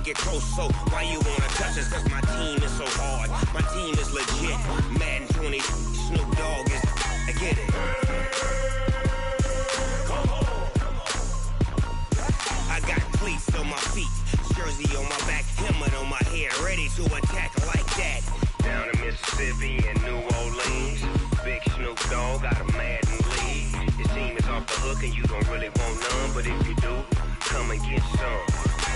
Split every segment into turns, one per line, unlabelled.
get close, so why you wanna touch us? Cause my team is so hard. My team is legit. Madden 20, Snoop Dogg is, I get it. I got cleats on my feet, jersey on my back, helmet on my head, ready to attack like that. Down in Mississippi and New Orleans, big Snoop Dogg got a Madden league. Your team is off the hook and you don't really want none, but if you do, come and get some.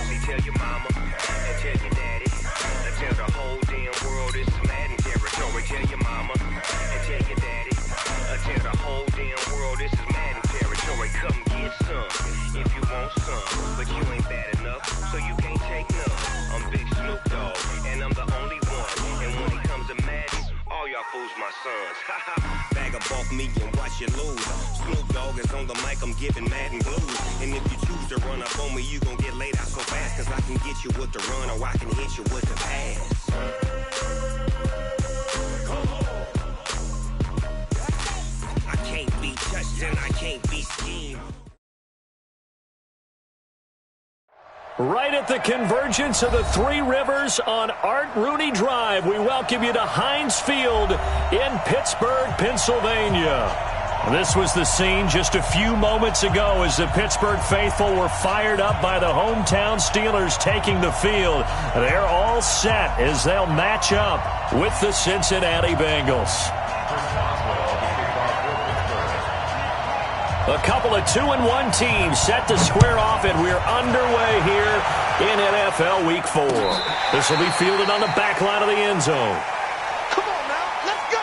See, tell your mama and tell your daddy, and tell the whole damn world it's Madden territory. Tell your mama and tell your daddy, tell the whole damn world this is Madden territory. Come get some if you want some, but you ain't bad enough, so you can't take none. I'm Big Snoop Dogg, and I'm the only one. And when it comes to Madden, all y'all fools my sons. Bag up off me and watch you lose. Snoop Dogg is on the mic, I'm giving Madden blues. And if you choose to run up on me, you gon' get laid out so fast. Cause I can get you with the run or I can hit you with the pass. I can't be touched and I can't be schemed.
Right at the convergence of the Three Rivers on Art Rooney Drive, we welcome you to Heinz Field in Pittsburgh, Pennsylvania. This was the scene just a few moments ago as the Pittsburgh faithful were fired up by the hometown Steelers taking the field. They're all set as they'll match up with the Cincinnati Bengals. A couple of 2-1 teams set to square off, and we're underway here in NFL Week 4. This will be fielded on the back line of the end zone.
Come on now, let's go!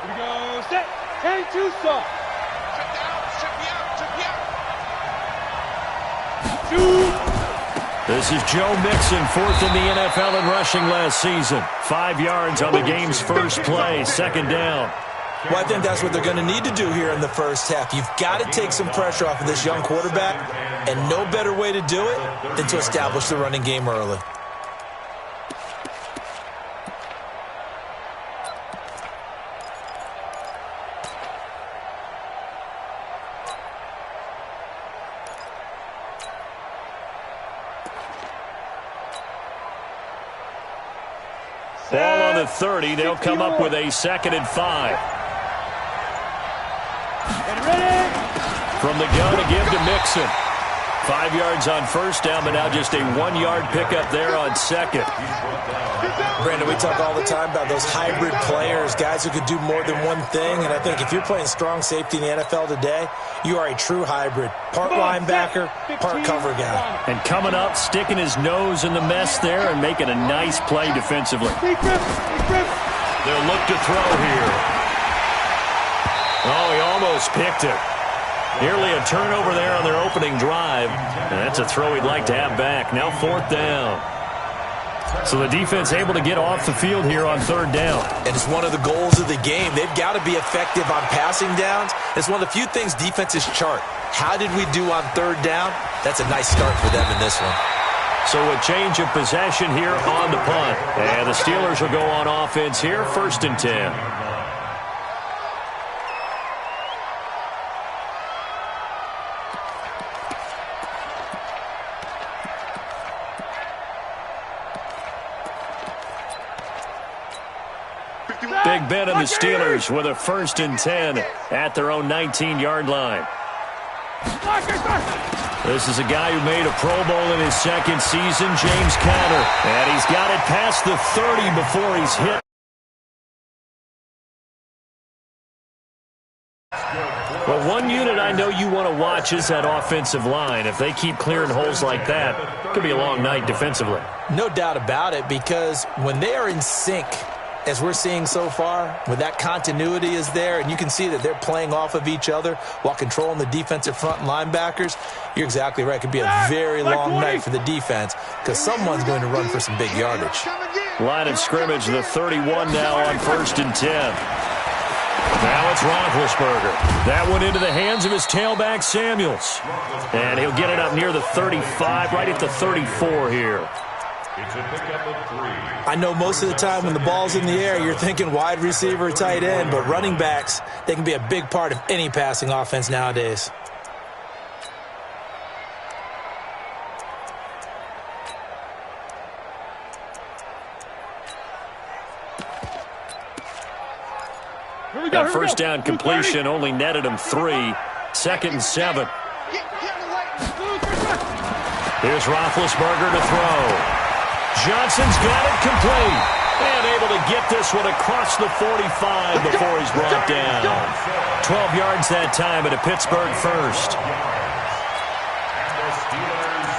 Here we go, set, and two stop.
This is Joe Mixon, fourth in the NFL in rushing last season. 5 yards on the game's first play, second down.
Well, I think that's what they're going to need to do here in the first half. You've got to take some pressure off of this young quarterback, and no better way to do it than to establish the running game early.
Ball on the 30. They'll come up with a 2nd and 5. From the gun to give to Mixon. 5 yards on first down, but now just a 1-yard pickup there on second.
Brandon, we talk all the time about those hybrid players, guys who could do more than one thing. And I think if you're playing strong safety in the NFL today, you are a true hybrid. Part linebacker, part cover guy.
And coming up, sticking his nose in the mess there and making a nice play defensively. They'll look to throw here. Oh, he almost picked it. Nearly a turnover there on their opening drive. And that's a throw he'd like to have back. Now 4th down. So the defense able to get off the field here on 3rd down.
And it's one of the goals of the game. They've got to be effective on passing downs. It's one of the few things defenses chart. How did we do on 3rd down? That's a nice start for them in this one.
So a change of possession here on the punt. And the Steelers will go on offense here, 1st and 10. Big Ben and the Steelers with a 1st and 10 at their own 19-yard line. This is a guy who made a Pro Bowl in his 2nd season, James Conner. And he's got it past the 30 before he's hit. Well, one unit I know you want to watch is that offensive line. If they keep clearing holes like that, it could be a long night defensively.
No doubt about it, because when they are in sync, as we're seeing so far, when that continuity is there, and you can see that they're playing off of each other while controlling the defensive front and linebackers, you're exactly right. It could be a very long night for the defense because someone's going to run for some big yardage.
Line of scrimmage, the 31 now on 1st and 10. Now it's Roethlisberger. That went into the hands of his tailback, Samuels. And he'll get it up near the 35, right at the 34 here.
I know most of the time when the ball's in the air, you're thinking wide receiver, tight end, but running backs, they can be a big part of any passing offense nowadays.
That first down completion only netted him 3. 2nd and 7. Here's Roethlisberger to throw. Johnson's got it complete. And able to get this one across the 45 before he's brought down. 12 yards that time at a Pittsburgh first.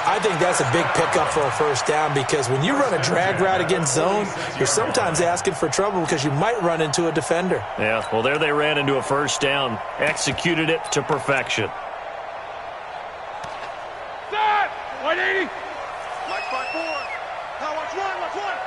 I think that's a big pickup for a first down because when you run a drag route against zone, you're sometimes asking for trouble because you might run into a defender.
Yeah, well, there they ran into a first down. Executed it to perfection.
Stop! 180!
Like 5-4. Now watch one, watch one.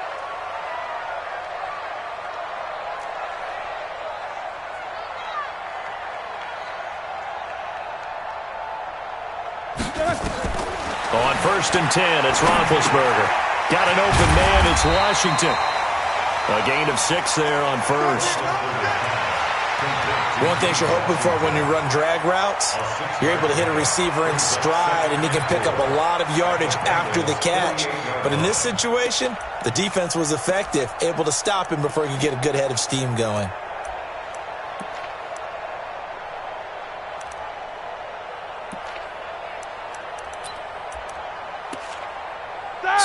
On 1st and 10, it's Roethlisberger. Got an open man, it's Washington. A gain of 6 there on 1st.
One thing you're hoping for when you run drag routes, you're able to hit a receiver in stride and he can pick up a lot of yardage after the catch. But in this situation, the defense was effective, able to stop him before he could get a good head of steam going.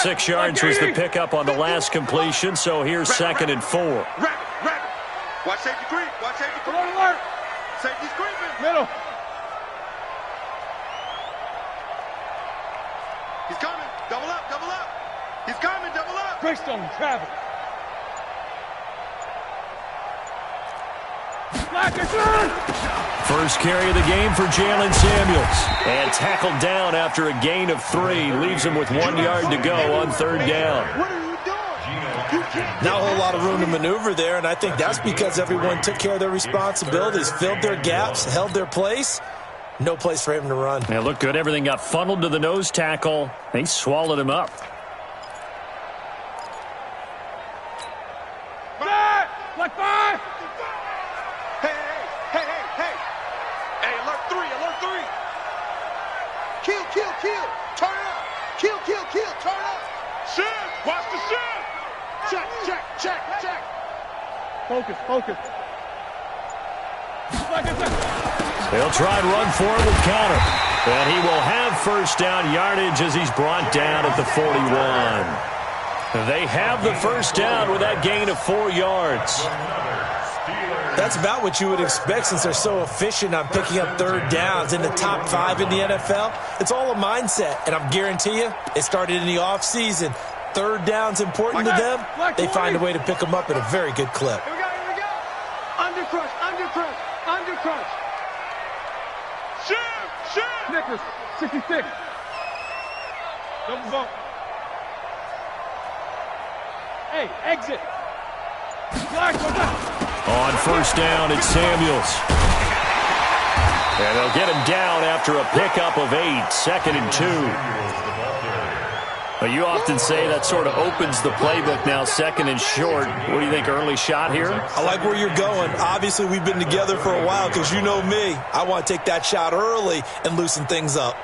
6 yards was the pickup on the last completion, so here's 2nd and 4.
Rapid. Watch safety creep. Watch safety creep.
Alert!
Safety's creeping.
Middle.
He's coming. Double up. He's coming. Double up.
Greystone, travel.
First carry of the game for Jalen Samuels. And tackled down after a gain of 3. Leaves him with 1 yard to go on 3rd down.
What are you doing?
Not a whole lot of room to maneuver there, and I think that's because everyone took care of their responsibilities, filled their gaps, held their place. No place for him to run.
Yeah, looked good. Everything got funneled to the nose tackle. They swallowed him up.
Like 5!
Hey. Hey, alert 3. Kill. Turn up. Kill. Turn up. Shift. Watch the shift. Check.
Focus.
They'll try and run for it with counter. And he will have first down yardage as he's brought down at the 41. They have the first down with that gain of 4 yards.
That's about what you would expect since they're so efficient on picking up 3rd downs in the top 5 in the NFL. It's all a mindset, and I guarantee you, it started in the offseason. 3rd down's important to them. They find a way to pick them up at a very good clip.
Here we go. Under crush.
Shift.
Snickers, 66. Double bump. Hey, exit.
On first down, it's Samuels. And they'll get him down after a pickup of 8, 2nd and 2. But you often say that sort of opens the playbook now, 2nd and short. What do you think, early shot here?
I like where you're going. Obviously, we've been together for a while because you know me. I want to take that shot early and loosen things up.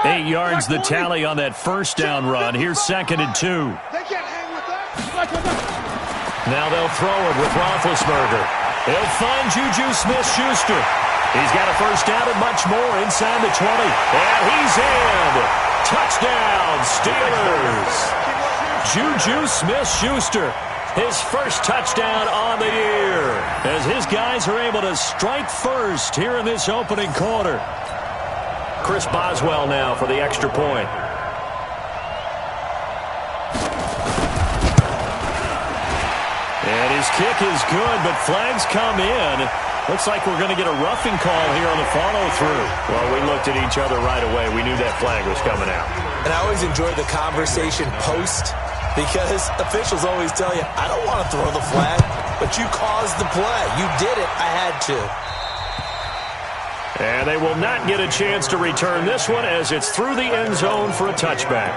Eight yards the tally on that first down run. Here's 2nd and 2.
They can't hang with that.
Now they'll throw it with Roethlisberger. They'll find Juju Smith-Schuster. He's got a first down and much more inside the 20. And he's in. Touchdown, Steelers. Juju Smith-Schuster, his first touchdown on the year, as his guys are able to strike first here in this opening quarter. Chris Boswell now for the extra point. And his kick is good, but flags come in. Looks like we're going to get a roughing call here on the follow-through. Well, we looked at each other right away. We knew that flag was coming out.
And I always enjoy the conversation post because officials always tell you, I don't want to throw the flag, but you caused the play. You did it. I had to.
And they will not get a chance to return this one as it's through the end zone for a touchback.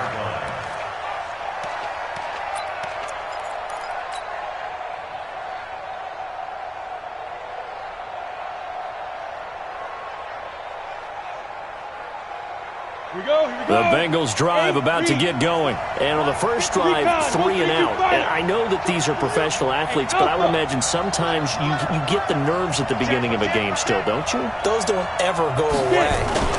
The Bengals drive about to get going.
And on the first drive, 3 and out. And I know that these are professional athletes, but I would imagine sometimes you get the nerves at the beginning of a game still, don't you?
Those don't ever go away.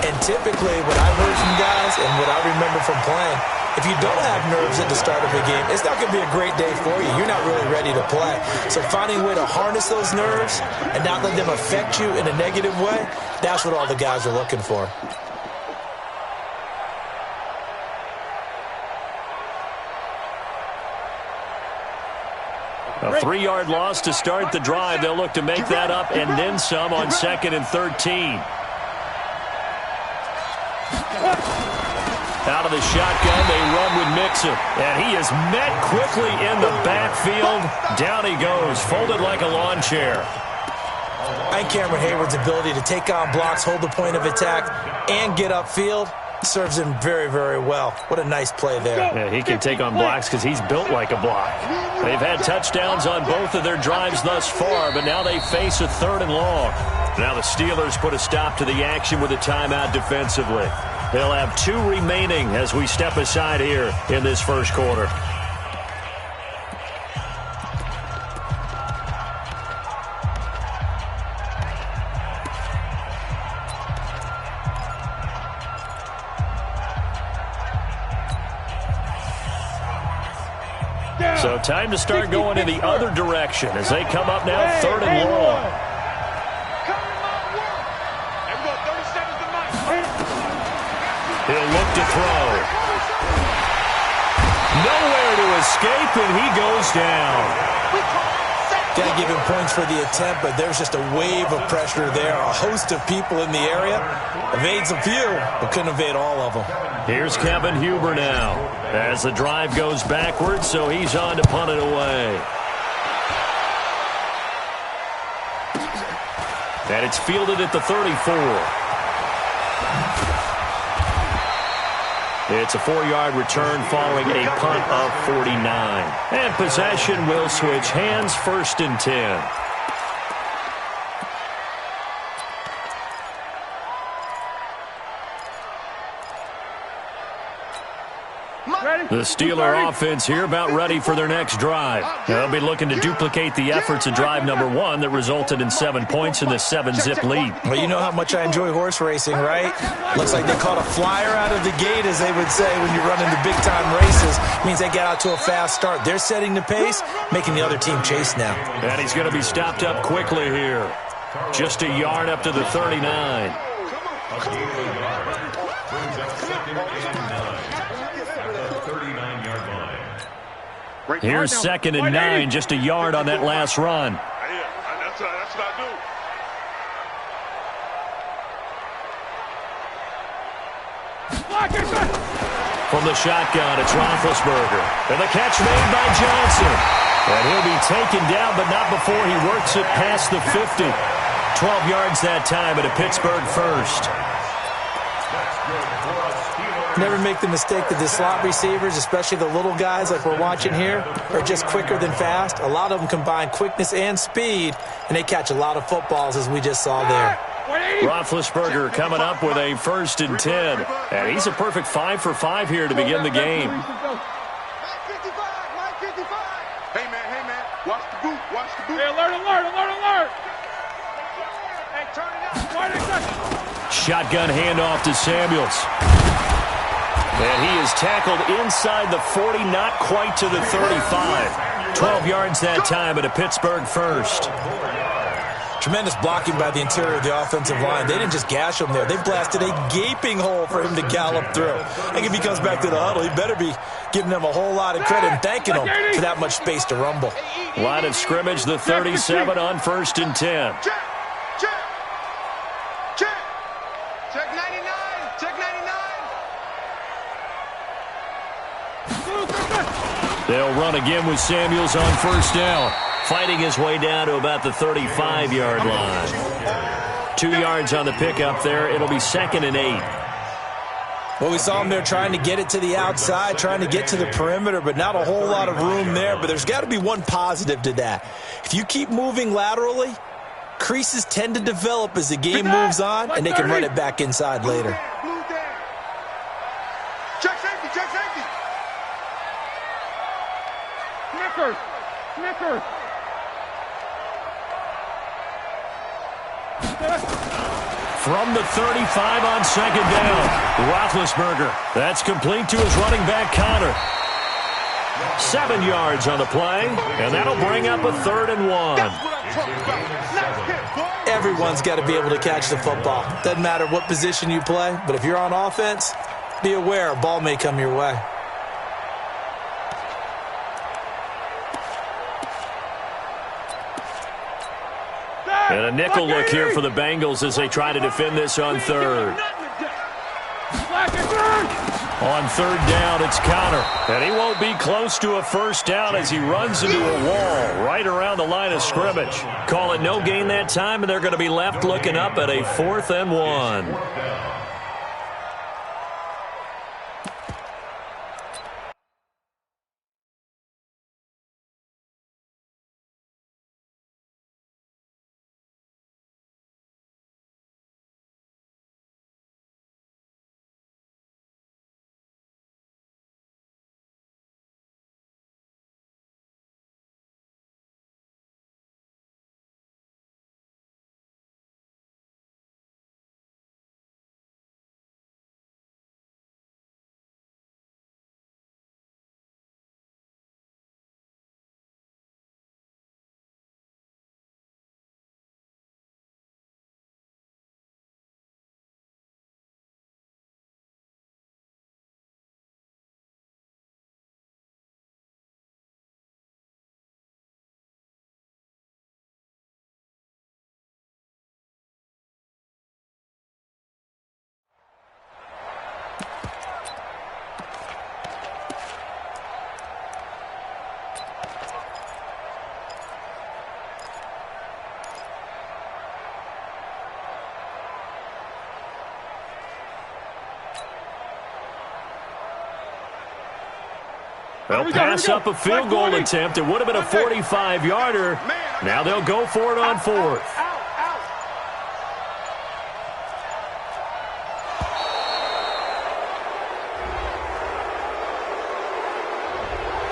And typically what I've heard from guys and what I remember from playing, if you don't have nerves at the start of a game, it's not going to be a great day for you. You're not really ready to play. So finding a way to harness those nerves and not let them affect you in a negative way, that's what all the guys are looking for.
A 3-yard loss to start the drive. They'll look to make that up and then some on 2nd and 13. Out of the shotgun, they run with Mixon. And he is met quickly in the backfield. Down he goes, folded like a lawn chair.
And Cameron Hayward's ability to take on blocks, hold the point of attack, and get upfield serves him very, very well. What a nice play there.
Yeah, he can take on blocks because he's built like a block. They've had touchdowns on both of their drives thus far, but now they face a 3rd and long. Now the Steelers put a stop to the action with a timeout defensively. They'll have 2 remaining as we step aside here in this first quarter. So time to start going in the other direction as they come up now 3rd and long. He'll look to throw. Nowhere to escape, and he goes down.
Got to give him points for the attempt, but there's just a wave of pressure there. A host of people in the area. Evades a few, but couldn't evade all of them.
Here's Kevin Huber now as the drive goes backwards, so he's on to punt it away. And it's fielded at the 34. It's a 4-yard return following a punt of 49. And possession will switch hands, 1st and 10. The Steeler offense here about ready for their next drive. They'll be looking to duplicate the efforts of drive number 1 that resulted in 7 points in the 7-zip lead.
Well, you know how much I enjoy horse racing, right? Looks like they caught a flyer out of the gate, as they would say, when you're running the big-time races. Means they get out to a fast start. They're setting the pace, making the other team chase now.
And he's going to be stopped up quickly here. Just a yard up to the 39. Here's 2nd and 9, just a yard on that last run.
That's what I do.
From the shotgun, it's Roethlisberger. And the catch made by Johnson. And he'll be taken down, but not before he works it past the 50. 12 yards that time at a Pittsburgh first.
Never make the mistake that the slot receivers, especially the little guys like we're watching here, are just quicker than fast. A lot of them combine quickness and speed, and they catch a lot of footballs, as we just saw there.
Roethlisberger coming up with a 1st and 10. And he's a perfect 5 for 5 here to begin the game.
Hey, man, watch the boot,
Hey, alert. Hey, turn it up.
Shotgun handoff to Samuels. And he is tackled inside the 40, not quite to the 35. 12 yards that time at a Pittsburgh first.
Tremendous blocking by the interior of the offensive line. They didn't just gash him there. They blasted a gaping hole for him to gallop through. I think if he comes back to the huddle, he better be giving them a whole lot of credit and thanking them for that much space to rumble.
Line of scrimmage, the 37 on 1st and 10. They'll run again with Samuels on first down.
Fighting his way down to about the 35-yard line. 2 yards on the pickup there. It'll be 2nd and 8.
Well, we saw him there trying to get it to the outside, trying to get to the perimeter, but not a whole lot of room there. But there's got to be one positive to that. If you keep moving laterally, creases tend to develop as the game moves on, and they can run it back inside later.
Check safety, check safety.
Snickers.
From the 35 on 2nd down, Roethlisberger. That's complete to his running back, Connor. 7 yards on the play, and that'll bring up a 3rd and 1.
That's what I'm talking about. Nice hit, boy.
Everyone's got to be able to catch the football. Doesn't matter what position you play, but if you're on offense, be aware a ball may come your way.
And a nickel look here for the Bengals as they try to defend this on 3rd. On 3rd down, it's Connor. And he won't be close to a first down as he runs into a wall right around the line of scrimmage. Call it no gain that time, and they're going to be left looking up at a 4th and 1. They'll pass up a field goal attempt. It would have been a 45-yarder. Now they'll go for it on 4th.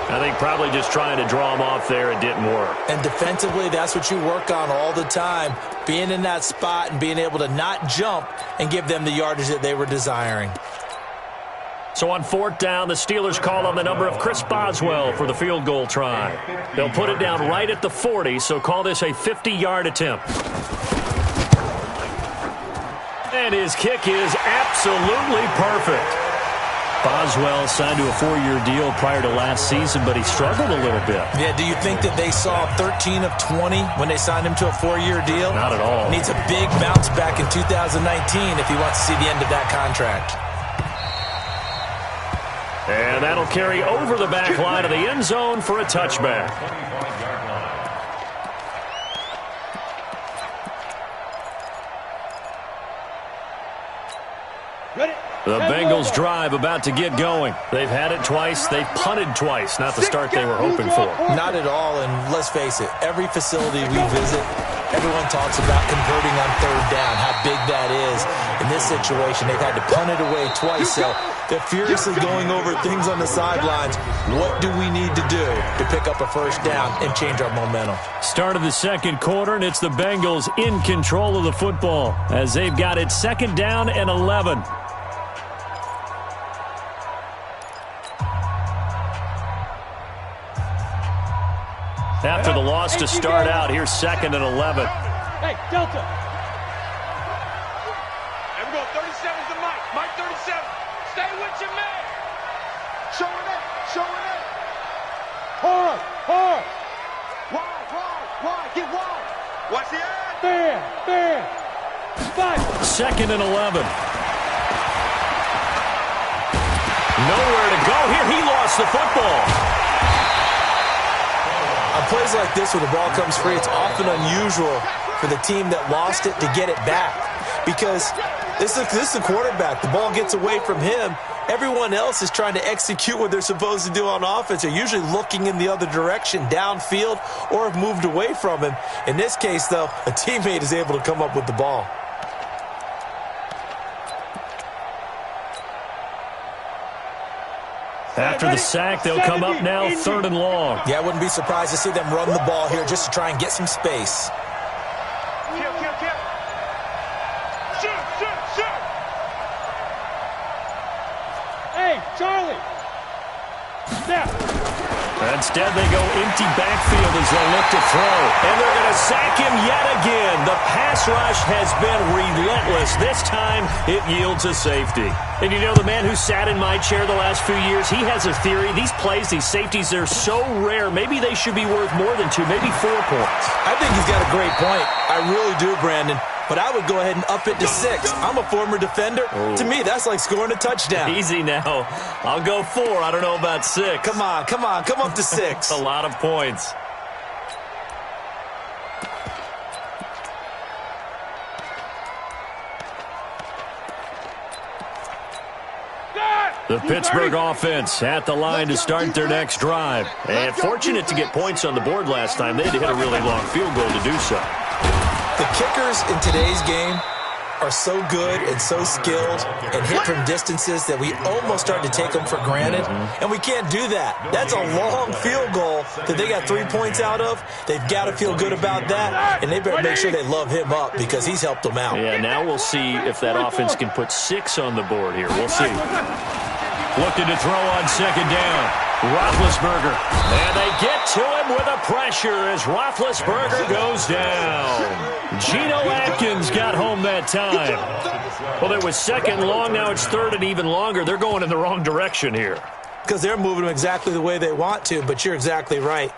I think probably just trying to draw him off there. It didn't work.
And defensively, that's what you work on all the time, being in that spot and being able to not jump and give them the yardage that they were desiring.
So on 4th down, the Steelers call on the number of Chris Boswell for the field goal try. They'll put it down right at the 40, so call this a 50-yard attempt. And his kick is absolutely perfect. Boswell signed to a 4-year deal prior to last season, but he struggled a little bit.
Yeah, do you think that they saw 13 of 20 when they signed him to a 4-year deal?
Not at all.
Needs a big bounce back in 2019 if he wants to see the end of that contract.
And that'll carry over the back line of the end zone for a touchback. The Bengals drive about to get going. They've had it twice. They've punted twice. Not the start they were hoping for.
Not at all, and let's face it, every facility we visit, everyone talks about converting on 3rd down, how big that is. In this situation, they've had to punt it away twice, so they're furiously going over things on the sidelines. What do we need to do to pick up a first down and change our momentum?
Start of the 2nd quarter, and it's the Bengals in control of the football as they've got it 2nd down and 11. After the loss to start out, here's 2nd and 11.
Hey, Delta.
And we go 37 to Mike. Mike 37. Stay with your man. Show it up. Show it up.
Hard.
Wide. Get wide. Watch the end.
Fair. 5.
2nd and 11. Nowhere to go here. He lost the football.
On plays like this where the ball comes free, it's often unusual for the team that lost it to get it back because this is the quarterback. The ball gets away from him. Everyone else is trying to execute what they're supposed to do on offense. They're usually looking in the other direction, downfield, or have moved away from him. In this case, though, a teammate is able to come up with the ball.
After the sack, they'll come up now 3rd and long.
Yeah, I wouldn't be surprised to see them run the ball here just to try and get some space.
Kill. Shoot.
Hey, Charlie. Snap.
Instead, they go empty backfield as they look to throw. And they're going to sack him yet again. The pass rush has been relentless. This time, it yields a safety. And you know, the man who sat in my chair the last few years, he has a theory. These plays, these safeties, they're so rare. Maybe they should be worth more than 2, maybe 4 points.
I think he's got a great point. I really do, Brandon. But I would go ahead and up it to 6. I'm a former defender.
Oh.
To me, that's like scoring a touchdown.
Easy now. I'll go 4. I don't know about 6.
Come on. Come up to 6.
A lot of points. The Pittsburgh offense at the line to start their next drive. And fortunate to get points on the board last time. They had to hit a really long field goal to do so.
The kickers in today's game are so good and so skilled and hit from distances that we almost start to take them for granted. And we can't do that. That's a long field goal that they got 3 points out of. They've got to feel good about that. And they better make sure they love him up because he's helped them out.
Yeah, now we'll see if that offense can put 6 on the board here. We'll see. Looking to throw on 2nd down. Roethlisberger. And they get to him with a pressure as Roethlisberger goes down. Geno Atkins got home that time. Well, it was 2nd and long. Now it's 3rd and even longer. They're going in the wrong direction here.
Because they're moving them exactly the way they want to, but you're exactly right.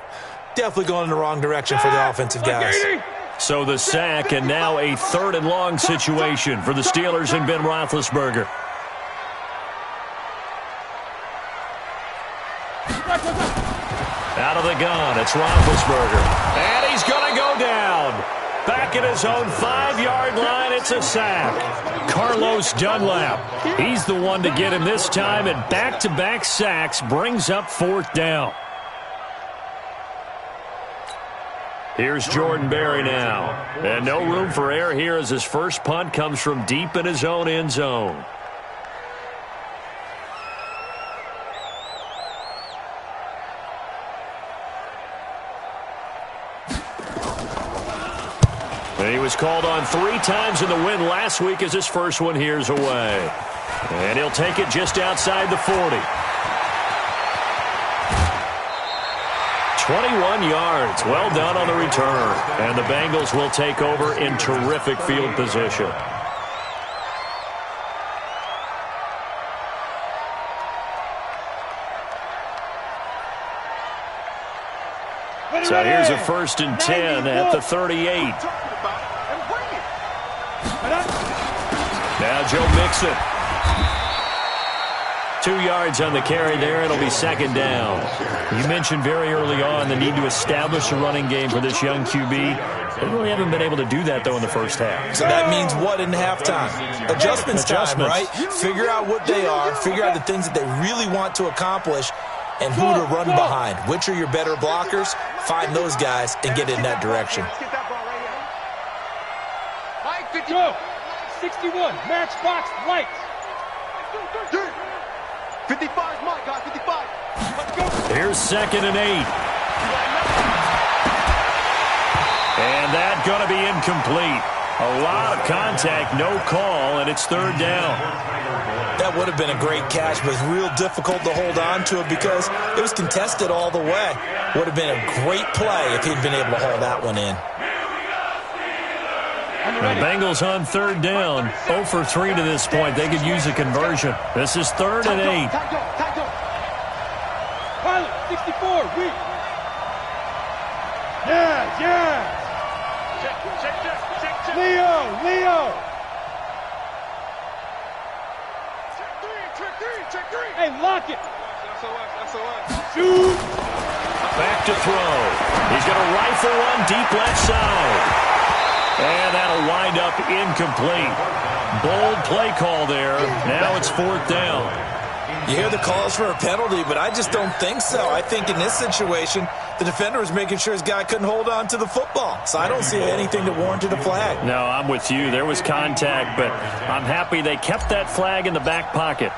Definitely going in the wrong direction for the offensive guys.
So the sack, and now a 3rd and long situation for the Steelers and Ben Roethlisberger. Out of the gun, it's Roethlisberger. And he's going to go down. Back at his own 5-yard line, it's a sack. Carlos Dunlap. He's the one to get him this time, and back-to-back sacks brings up 4th down. Here's Jordan Berry now. And no room for error here as his first punt comes from deep in his own end zone. And he was called on 3 times in the win last week as his first one here's away. And he'll take it just outside the 40. 21 yards. Well done on the return. And the Bengals will take over in terrific field position. So here's a 1st and 10 at the 38. Now Joe Mixon. 2 yards on the carry there. It'll be 2nd down. You mentioned very early on the need to establish a running game for this young QB. They really haven't been able to do that, though, in the first half.
So that means what in halftime? Adjustments time, right? Figure out what they are. Figure out the things that they really want to accomplish and who to run behind. Which are your better blockers? Find those guys and get in that direction.
Go. 61. Matchbox lights.
55 my guy, 55. Let's go.
Here's 2nd and 8. And that's going to be incomplete. A lot of contact, no call, and it's 3rd down.
That would have been a great catch, but it's real difficult to hold on to it because it was contested all the way. Would have been a great play if he'd been able to hold that one in.
The Bengals on 3rd down. 0 for 3 to this point. They could use a conversion. This is 3rd and 8.
Pilot, 64, weak. Yeah.
Check.
Leo. Check three. Hey, lock it.
SOS.
Shoot.
Back to throw. He's going to rifle one deep left side. And that'll wind up incomplete. Bold play call there. Now it's 4th down.
You hear the calls for a penalty, but I just don't think so. I think in this situation, the defender was making sure his guy couldn't hold on to the football. So I don't see anything that warranted a flag.
No, I'm with you. There was contact, but I'm happy they kept that flag in the back pocket.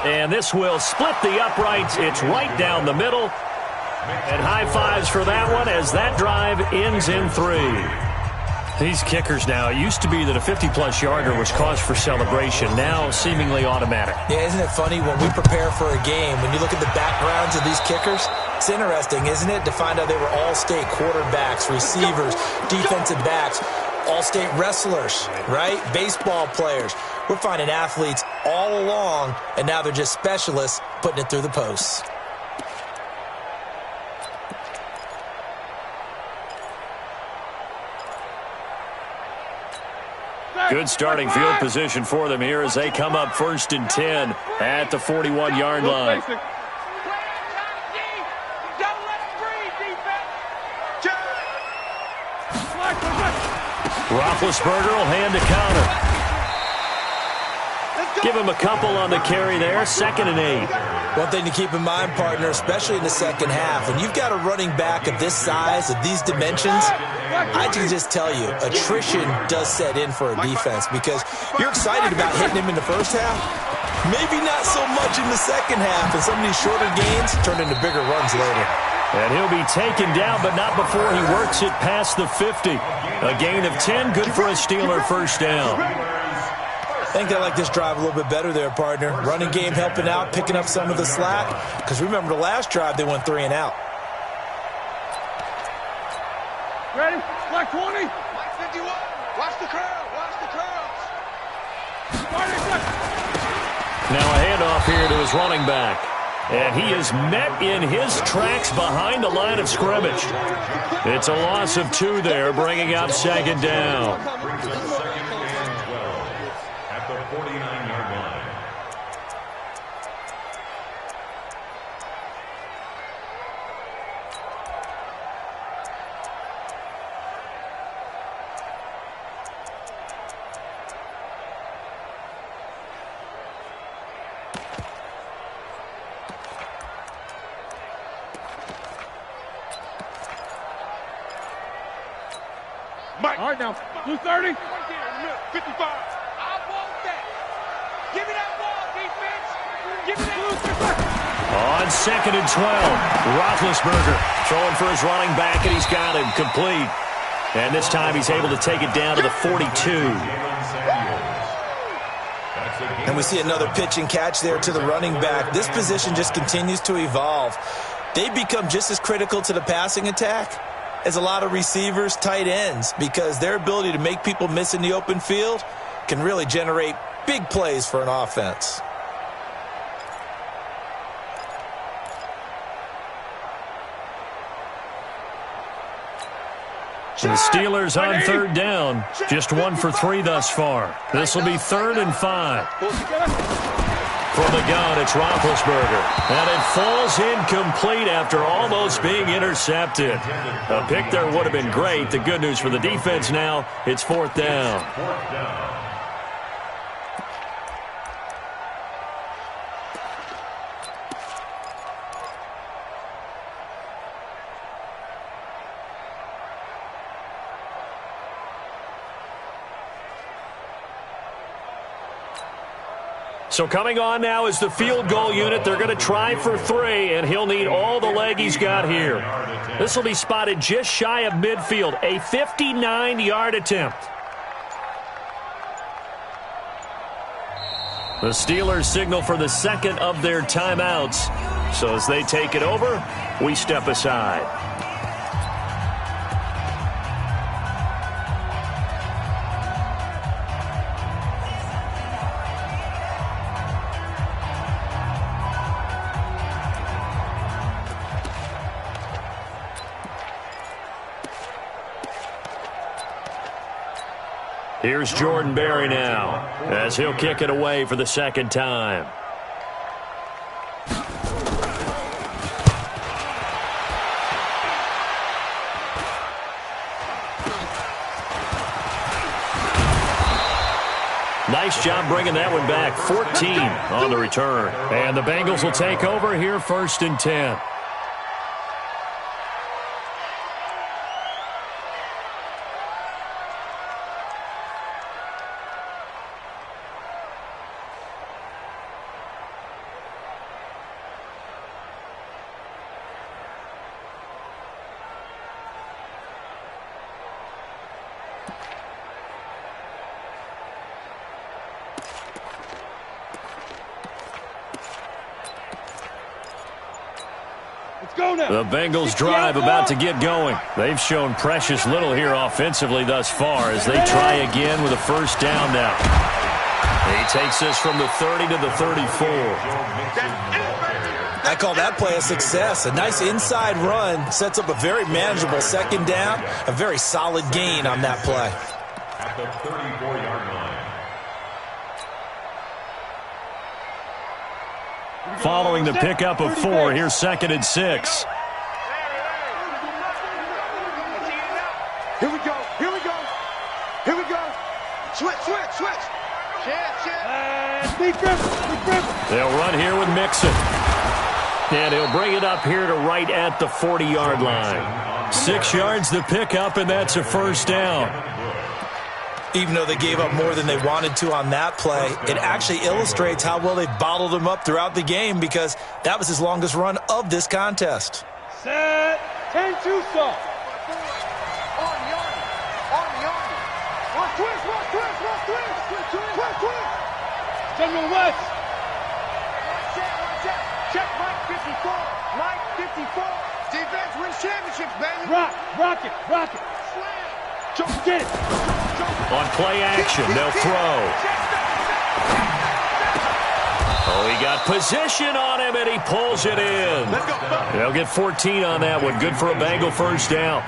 And this will split the uprights. It's right down the middle. And high fives for that one as that drive ends in 3. These kickers now, it used to be that a 50-plus yarder was cause for celebration. Now seemingly automatic.
Yeah, isn't it funny when we prepare for a game, when you look at the backgrounds of these kickers, it's interesting, isn't it, to find out they were all-state quarterbacks, receivers, defensive backs, all-state wrestlers, right? Baseball players. We're finding athletes all along, and now they're just specialists putting it through the posts.
Good starting field position for them here as they come up 1st and 10 at the 41-yard line. Roethlisberger will hand the counter. Give him a couple on the carry there. 2nd and 8.
One thing to keep in mind, partner, especially in the second half, when you've got a running back of this size, of these dimensions, I can just tell you, attrition does set in for a defense because you're excited about hitting him in the first half. Maybe not so much in the second half, and some of these shorter gains turn into bigger runs later.
And he'll be taken down, but not before he works it past the 50. A gain of 10, good for a Steeler first down.
I think they like this drive a little bit better there, partner. Running game helping out, picking up some of the slack. Because remember the last drive, they went 3 and out.
Ready? Black 20.
Mike 51. Watch the crowd. Watch the crowds.
Now a handoff here to his running back. And he is met in his tracks behind the line of scrimmage. It's a loss of 2 there, bringing up 2nd down.
At the 49-yard line.
Mike.
All right, now, blue 30.
55. I want that. Give me that ball, defense. Give me that.
On 2nd and 12, Roethlisberger throwing for his running back, and he's got him complete. And this time he's able to take it down to the 42.
And we see another pitch and catch there to the running back. This position just continues to evolve. They become just as critical to the passing attack as a lot of receivers, tight ends, because their ability to make people miss in the open field can really generate big plays for an offense.
The Steelers on 3rd down. Just 1 for 3 thus far. This will be 3rd and 5. From the gun, it's Roethlisberger. And it falls incomplete after almost being intercepted. A pick there would have been great. The good news for the defense now, it's 4th down. So coming on now is the field goal unit. They're going to try for 3, and he'll need all the leg he's got here. This will be spotted just shy of midfield, a 59-yard attempt. The Steelers signal for the 2nd of their timeouts. So as they take it over, we step aside. Here's Jordan Berry now as he'll kick it away for the 2nd time. Nice job bringing that one back. 14 on the return. And the Bengals will take over here, 1st and 10. The Bengals drive about to get going. They've shown precious little here offensively thus far as they try again with a 1st down now. He takes this from the 30 to the 34.
I call that play a success. A nice inside run sets up a very manageable 2nd down. A very solid gain on that play.
At the 34-yard line.
Following the pickup of 4, here's 2nd and 6.
Here we go. Here we go. Here we go. Switch.
They'll run here with Mixon. And he'll bring it up here to right at the 40-yard line. 6 yards the pickup, and that's a 1st down.
Even though they gave up more than they wanted to on that play, it actually illustrates how well they bottled him up throughout the game because that was his longest run of this contest.
Set. 10-2 soft. General West.
Check Mike 54. Mike 54. Defense wins championships, baby.
Rock it.
Slam.
Jump, get it.
On play action, they'll throw. Oh, he got position on him, and he pulls it in. They'll get 14 on that one. Good for a Bengal 1st down.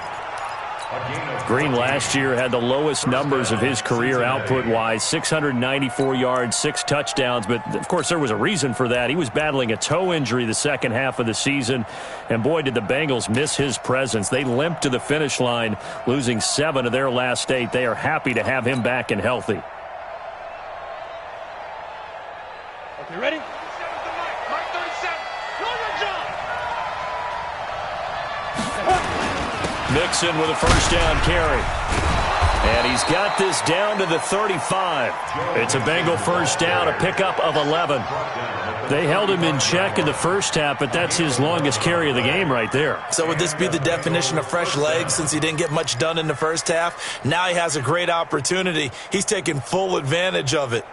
Green last year had the lowest numbers of his career output-wise, 694 yards, 6 touchdowns. But, of course, there was a reason for that. He was battling a toe injury the second half of the season. And, boy, did the Bengals miss his presence. They limped to the finish line, losing 7 of their last 8. They are happy to have him back and healthy.
Okay, ready?
Mike 37.
Mixon with a 1st down carry. And he's got this down to the 35. It's a Bengal 1st down, a pickup of 11. They held him in check in the first half, but that's his longest carry of the game right there.
So would this be the definition of fresh legs since he didn't get much done in the first half? Now he has a great opportunity. He's taking full advantage of it.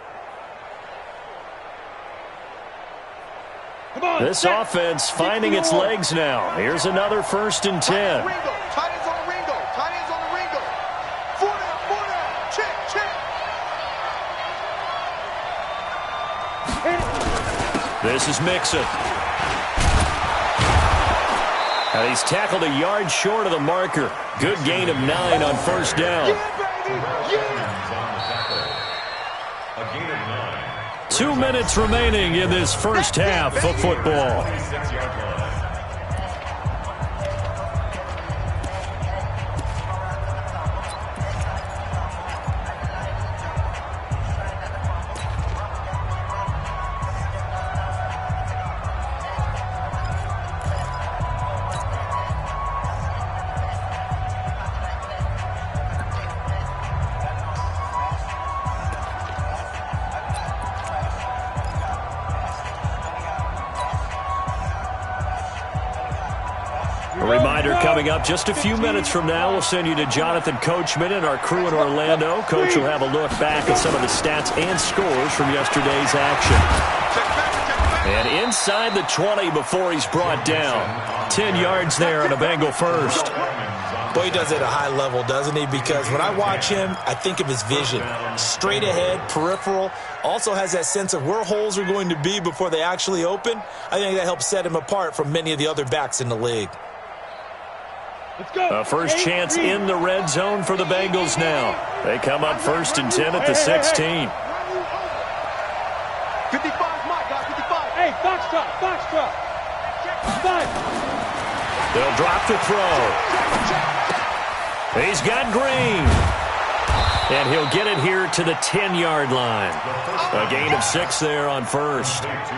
This offense finding its legs now. Here's another 1st and 10.
Tight ends on the Ringo. Tight ends on the Ringo. 4 down. Check.
This is Mixon. And he's tackled a yard short of the marker. Good gain of 9 on 1st down.
Yeah, baby. Yeah.
2 minutes remaining in this first half of football. Coming up just a few minutes from now, we'll send you to Jonathan Coachman and our crew in Orlando. Coach will have a look back at some of the stats and scores from yesterday's action. And inside the 20 before he's brought down. 10 yards there on a Bengal 1st.
Boy, he does it at a high level, doesn't he? Because when I watch him, I think of his vision. Straight ahead, peripheral. Also has that sense of where holes are going to be before they actually open. I think that helps set him apart from many of the other backs in the league.
Let's go.
A first chance in the red zone for the Bengals now. They come up 1st and 10 at the 16.
55, Mike, guys, 55.
Hey, box drop. 5.
They'll drop to throw. He's got Green. And he'll get it here to the 10-yard line. A gain of 6 there on first.
It's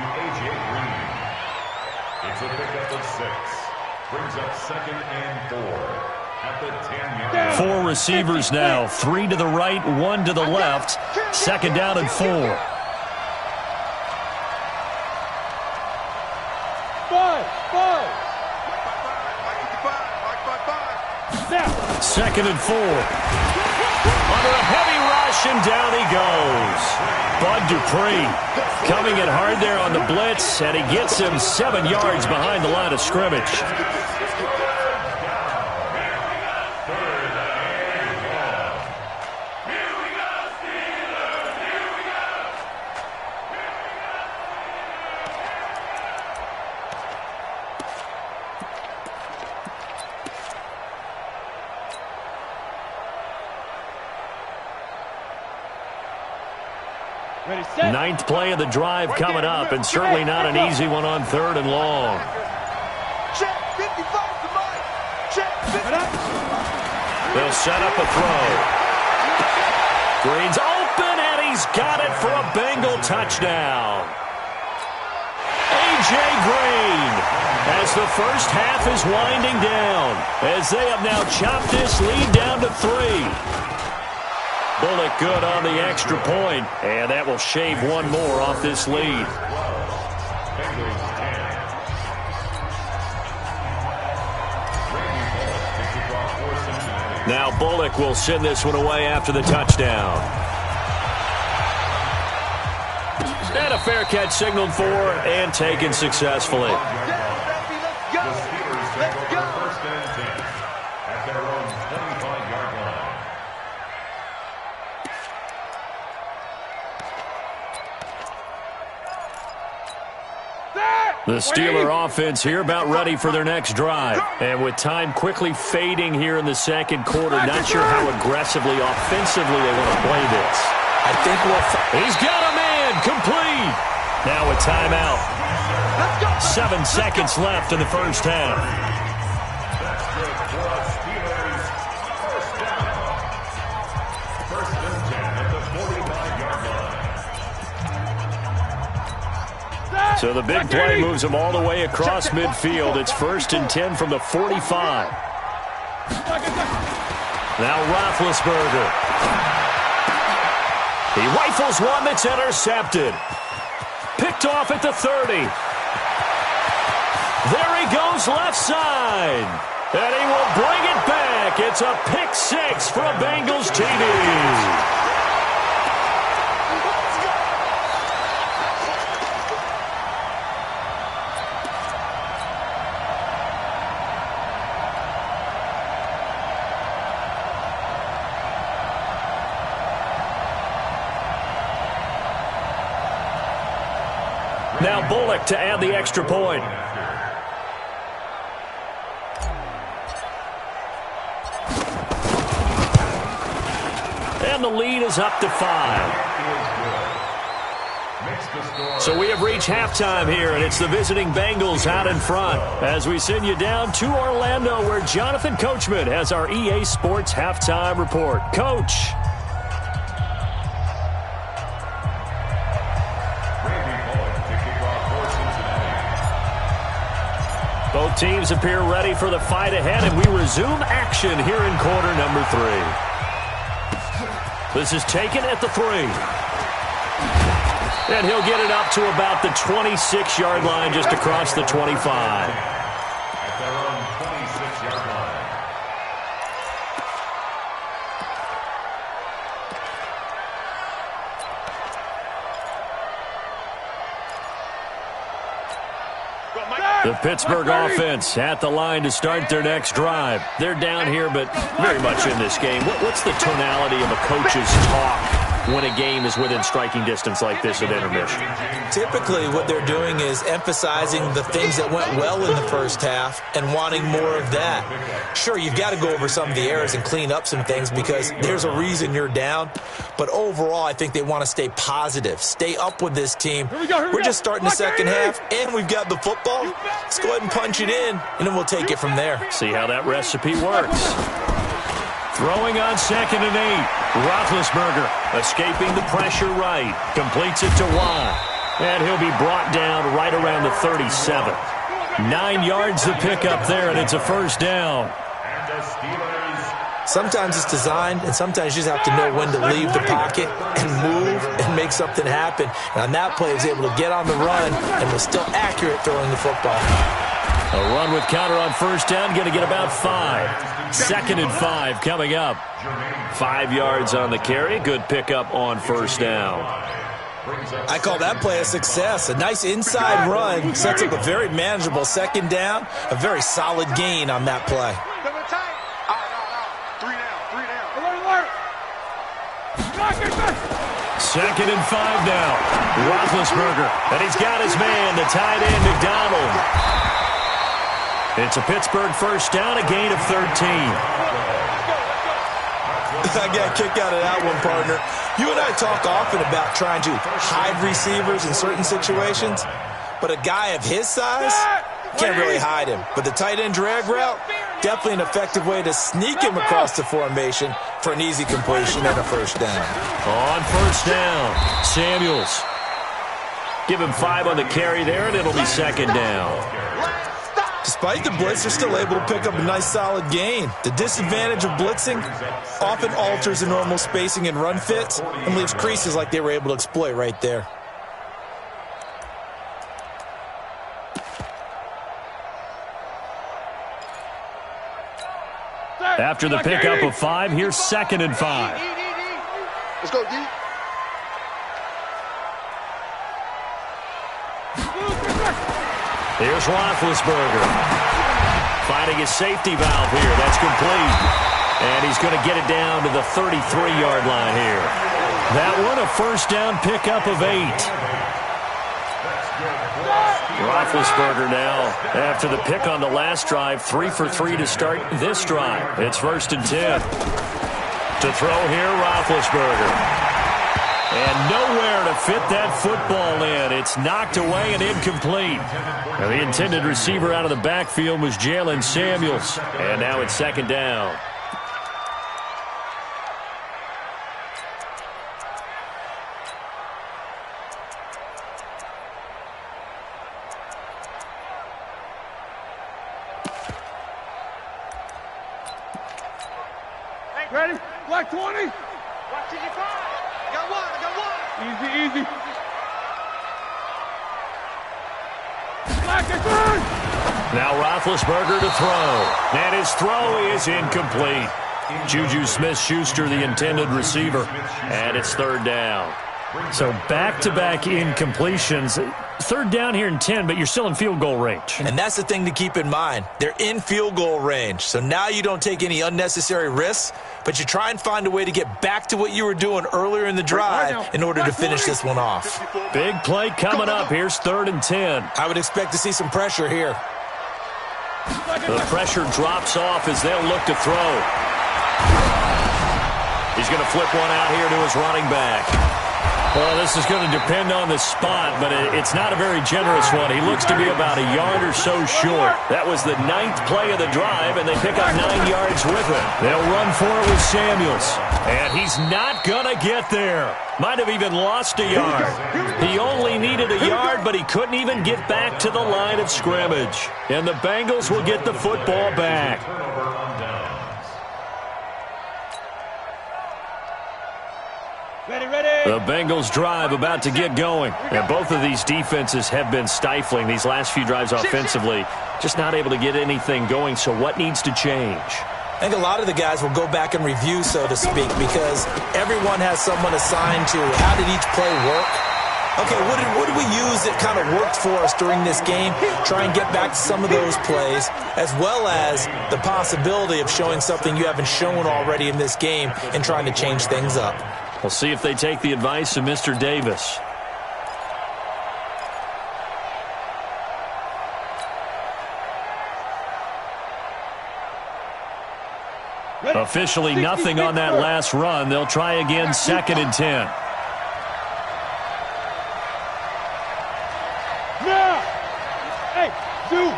a pickup of 6. Brings up 2nd and 4 at the 10-yard line.
4 receivers now. 3 to the right, 1 to the left. 2nd down and 4.
5.
2nd and 4. Under a heavy rush, and down he goes. Bud Dupree coming in hard there on the blitz, and he gets him 7 yards behind the line of scrimmage.
Ready, set.
9th play of the drive coming up, and certainly not an easy one on 3rd and long.
Check, 55 to Mike. Check, 50.
They'll set up a throw. Green's open, and he's got it for a Bengal touchdown. A.J. Green, as the first half is winding down, as they have now chopped this lead down to 3. Bullock good on the extra point, and that will shave 1 more off this lead. Now Bullock will send this one away after the touchdown. And a fair catch signaled for and taken successfully.
Let's go.
The Steelers take over 1st and 10 at their own 25-yard line.
The Steeler offense here about ready for their next drive. And with time quickly fading here in the 2nd quarter, not sure how aggressively, offensively they want to play this.
I think
He's got a man, complete. Now a timeout. 7 seconds left in the first half.
That's good for the Steelers. 1st down. 1st and 10 at the 45-yard line.
So the big play moves them all the way across midfield. It's 1st and 10 from the 45. Now Roethlisberger. He rifles one that's intercepted. Picked off at the 30. There he goes left side. And he will bring it back. It's a pick 6 for a Bengals TD. Now Bullock to add the extra point. And the lead is up to 5. So we have reached halftime here, and it's the visiting Bengals out in front as we send you down to Orlando, where Jonathan Coachman has our EA Sports halftime report. Coach. Both teams appear ready for the fight ahead, and we resume action here in quarter number 3. This is taken at the 3. And he'll get it up to about the 26-yard line, just across the 25.
At their own 26-yard line.
The Pittsburgh offense at the line to start their next drive. They're down here, but very much in this game. What's the tonality of a coach's talk when a game is within striking distance like this at intermission?
typically what they're doing is emphasizing the things that went well in the first half and wanting more of that. Sure, you've got to go over some of the errors and clean up some things because there's a reason you're down. But overall, I think they want to stay positive, stay up with this team. We're just starting the second half, and we've got the football. Let's go ahead and punch it in, and then we'll take it from there.
See how that recipe works. Throwing on 2nd and 8. Roethlisberger escaping the pressure right. Completes it to Watt. And he'll be brought down right around the 37. 9 yards to pick up there, and it's a first down.
And the Steelers.
Sometimes it's designed, and sometimes you just have to know when to leave the pocket and move and make something happen. And on that play, he was able to get on the run and was still accurate throwing the football.
A run with counter on first down, going to get about 5. Second and 5 coming up. 5 yards on the carry. Good pickup on first down.
I call that play a success. A nice inside run sets up a very manageable second down. A very solid gain on that play.
Second and 5 now. Roethlisberger, and he's got his man, the tight end, McDonald. It's a Pittsburgh first down, a gain of 13.
I got a kick out of that one, partner. You and I talk often about trying to hide receivers in certain situations, but a guy of his size can't really hide him. But the tight end drag route, definitely an effective way to sneak him across the formation for an easy completion and a first down.
On first down, Samuels. Give him 5 on the carry there, and it'll be second down.
Despite the blitz, they're still able to pick up a nice solid gain. The disadvantage of blitzing often alters the normal spacing and run fits and leaves creases like they were able to exploit right there.
After the pickup of 5, here's second and 5.
Let's go, D.
Here's Roethlisberger. Finding his safety valve here. That's complete. And he's going to get it down to the 33-yard line here. That one, a first down pickup of 8. Roethlisberger now, after the pick on the last drive, 3 for 3 to start this drive. It's first and 10. To throw here, Roethlisberger. And nowhere to fit that football in. It's knocked away and incomplete. Now the intended receiver out of the backfield was Jalen Samuels. And now it's second down.
Ready? Black 20.
Watch till you find. I got one.
Easy, easy. Black is good.
Now Roethlisberger to throw. And his throw is incomplete. Juju Smith-Schuster, the intended receiver. And it's third down. So back-to-back incompletions. Third down here in 10, but you're still in field goal range.
And that's the thing to keep in mind. They're in field goal range. So now you don't take any unnecessary risks, but you try and find a way to get back to what you were doing earlier in the drive in order to finish this one off.
Big play coming up. Here's third and 10.
I would expect to see some pressure here.
The pressure drops off as they'll look to throw. He's going to flip one out here to his running back. Well, this is going to depend on the spot, but it's not a very generous one. He looks to be about a yard or so short. That was the 9th play of the drive, and they pick up 9 yards with it. They'll run for it with Samuels, and he's not going to get there. Might have even lost a yard. He only needed a yard, but he couldn't even get back to the line of scrimmage. And the Bengals will get the football back. The Bengals drive about to get going. And both of these defenses have been stifling these last few drives offensively. Just not able to get anything going, so what needs to change?
I think a lot of the guys will go back and review, so to speak, because everyone has someone assigned to how did each play work. Okay, what did we use that kind of worked for us during this game? Try and get back to some of those plays, as well as the possibility of showing something you haven't shown already in this game and trying to change things up.
We'll see if they take the advice of Mr. Davis. Officially nothing on that last run. They'll try again, second and 10.
Now! Hey, dude!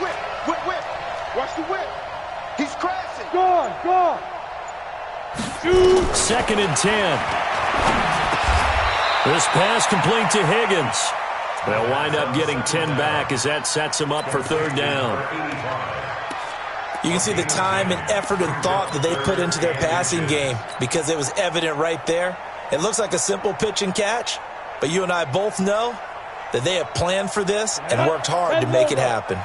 Whip. Watch the whip. He's crashing.
Gone!
2nd and 10. This pass complete to Higgins. They'll wind up getting 10 back as that sets them up for 3rd down.
You can see the time and effort and thought that they put into their passing game because it was evident right there. It looks like a simple pitch and catch, but you and I both know that they have planned for this and worked hard to make it happen.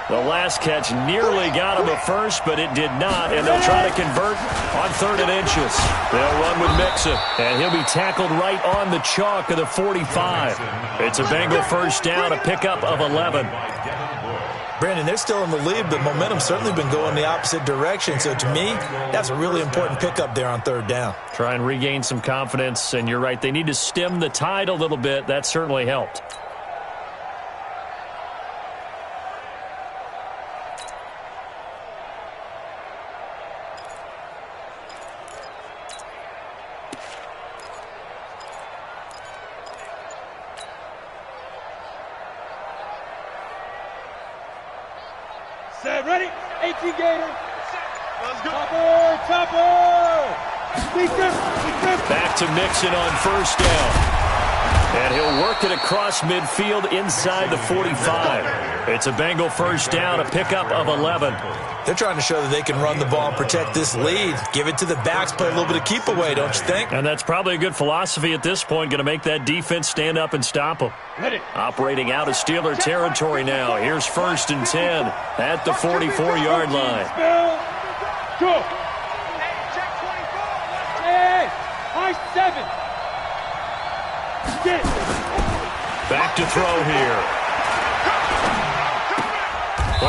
The last catch nearly got him a first, but it did not, and they'll try to convert on 3rd and inches. They'll run with Mixon, and he'll be tackled right on the chalk of the 45. It's a Bengal first down, a pickup of 11.
Brandon, they're still in the lead, but momentum's certainly been going the opposite direction. So to me, that's a really important pickup there on 3rd down.
Try and regain some confidence, and you're right. They need to stem the tide a little bit. That certainly helped.
Set, ready? 18 Gator.
Let's go.
Chopper!
Back to Mixon on 1st down. And he'll work it across midfield inside the 45. It's a Bengal first down, a pickup of 11.
They're trying to show that they can run the ball and protect this lead. Give it to the backs, play a little bit of keep away, don't you think?
And that's probably a good philosophy at this point, going to make that defense stand up and stop them. Operating out of Steeler territory now. Here's 1st and 10 at the 44-yard line.
Go. Hey, high 7. Get.
Back to throw here.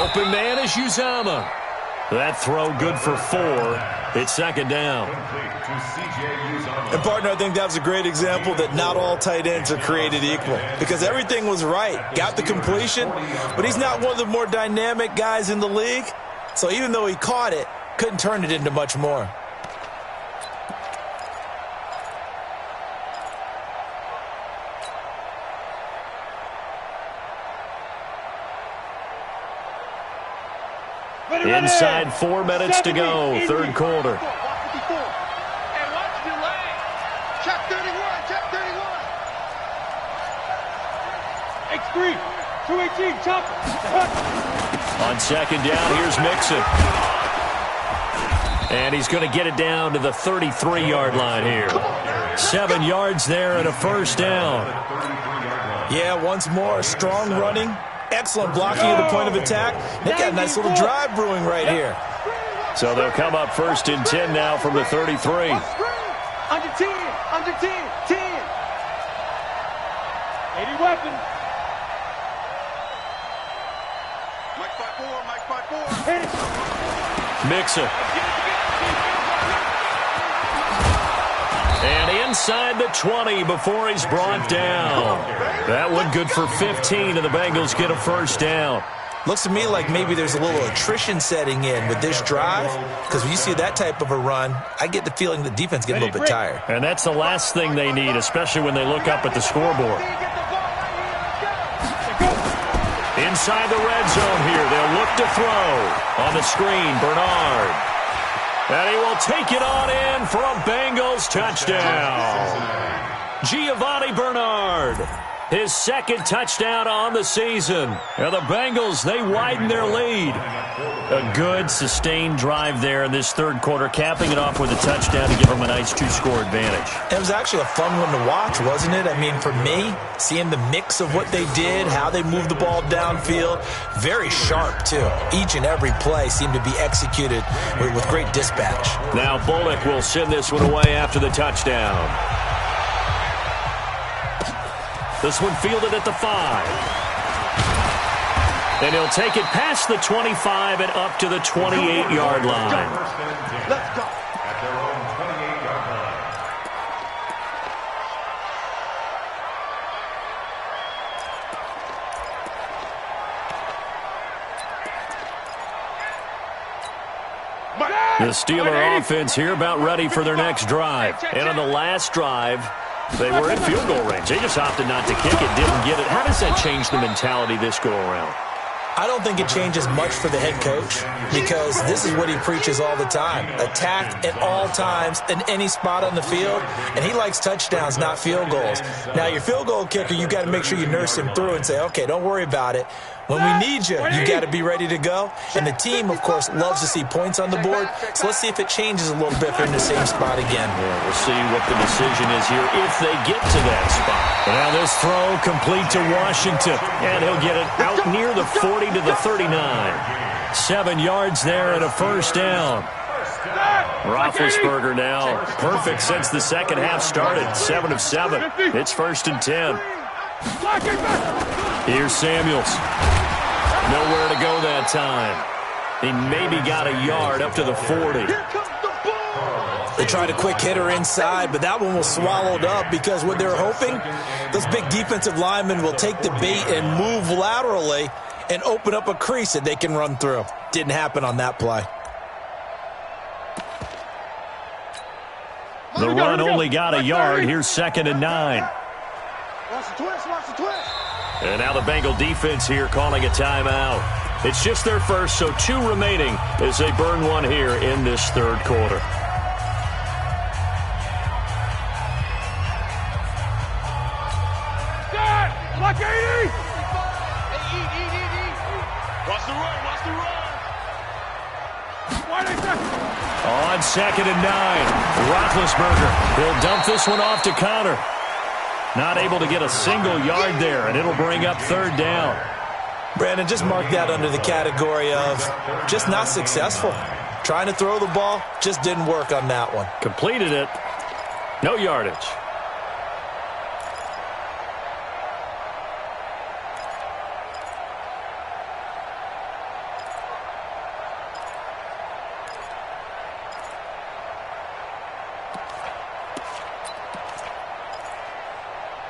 Open man is Uzama. That throw good for 4. It's 2nd down.
And, partner, I think that was a great example that not all tight ends are created equal because everything was right. Got the completion, but he's not one of the more dynamic guys in the league. So even though he caught it, couldn't turn it into much more.
Inside 4 minutes to go, 3rd quarter.
Check 31, check 31.
X3, 218, chopper.
On 2nd down, here's Mixon. And he's going to get it down to the 33-yard line here. 7 yards there and a first down.
Yeah, once more, strong running. Excellent blocking at the point of attack. They've got a nice little drive brewing right here.
So they'll come up 1st and 10 now from the 33.
Under 10, under 10, 10.
80 weapon.
Mike 5-4, Mike 5-4.
Hit it.
Mixon. And inside the 20 before he's brought down. That one good for 15, and the Bengals get a first down.
Looks to me like maybe there's a little attrition setting in with this drive because when you see that type of a run, I get the feeling the defense gets a little bit tired.
And that's the last thing they need, especially when they look up at the scoreboard. Inside the red zone here, they'll look to throw. On the screen, Bernard. And he will take it on in for a Bengals touchdown. Giovanni Bernard, his 2nd touchdown on the season. And the Bengals, they widen their lead. A good, sustained drive there in this 3rd quarter, capping it off with a touchdown to give them a nice 2-score advantage.
It was actually a fun one to watch, wasn't it? I mean, for me, seeing the mix of what they did, how they moved the ball downfield, very sharp, too. Each and every play seemed to be executed with great dispatch.
Now Bullock will send this one away after the touchdown. This one fielded at the 5. And he'll take it past the 25 and up to the 28-yard line.
Let's go.
At their own 28-yard line.
The Steeler offense here about ready for their next drive. And on the last drive, they were in field goal range. They just opted not to kick it, didn't get it. How does that change the mentality this go around?
I don't think it changes much for the head coach because this is what he preaches all the time. Attack at all times in any spot on the field, and he likes touchdowns, not field goals. Now, your field goal kicker, you got to make sure you nurse him through and say, okay, don't worry about it. When we need you, you got to be ready to go. And the team, of course, loves to see points on the board. So let's see if it changes a little bit if they're in the same spot again.
Yeah, we'll see what the decision is here if they get to that spot. But now this throw complete to Washington. And he'll get it out near the 40 to the 39. 7 yards there and a first down. Roethlisberger now perfect since the second half started. 7 of 7. It's 1st and 10. Here's Samuels. Nowhere to go that time. He maybe got a yard up to the 40.
They tried a quick hitter inside, but that one was swallowed up because what they're hoping, those big defensive linemen will take the bait and move laterally and open up a crease that they can run through. Didn't happen on that play.
The run only got a yard. Here's 2nd and 9.
Watch the twist, watch the twist.
And now the Bengal defense here calling a timeout. It's just their first, so 2 remaining as they burn one here in this 3rd quarter.
Lock 80!
Hey, eat. Watch the run, watch the run.
Wide second.
On 2nd and 9, Roethlisberger. He'll dump this one off to Connor. Not able to get a single yard there, and it'll bring up 3rd down.
Brandon, just mark that under the category of just not successful. Trying to throw the ball, just didn't work on that one.
Completed it. No yardage.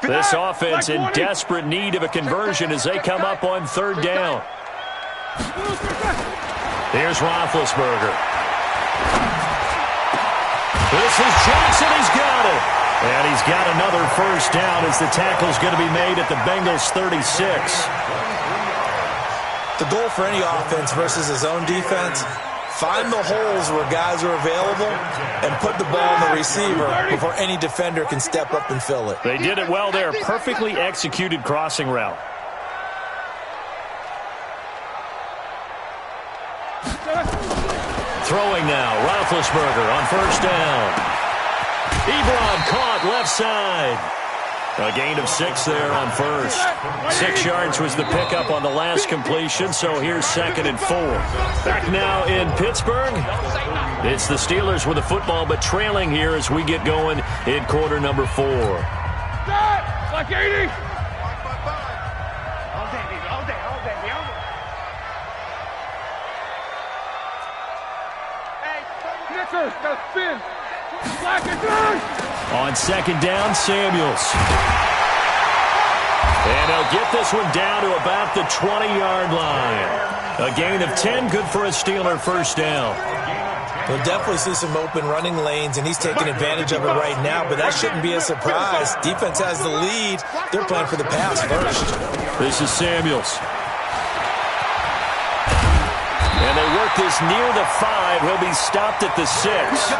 This offense in desperate need of a conversion as they come up on 3rd down. Here's Roethlisberger. This is Jackson. He's got it. And he's got another first down as the tackle's going to be made at the Bengals' 36.
The goal for any offense versus his own defense, find the holes where guys are available and put the ball on the receiver before any defender can step up and fill it.
They did it well there. Perfectly executed crossing route. Throwing now. Roethlisberger on 1st down. Ebron caught left side. A gain of 6 there on 1st. 6 yards was the pickup on the last completion, so here's 2nd and 4. Back now in Pittsburgh. It's the Steelers with the football, but trailing here as we get going in quarter number 4.
Like 80!
All day, baby, all day.
Nicker, got a spin. Black and third!
On 2nd down, Samuels. And he'll get this one down to about the 20-yard line. A gain of 10, good for a Steeler first down.
We'll definitely see some open running lanes, and he's taking advantage of it right now, but that shouldn't be a surprise. Defense has the lead. They're playing for the pass first.
This is Samuels. And they work this near the 5. He'll be stopped at the 6.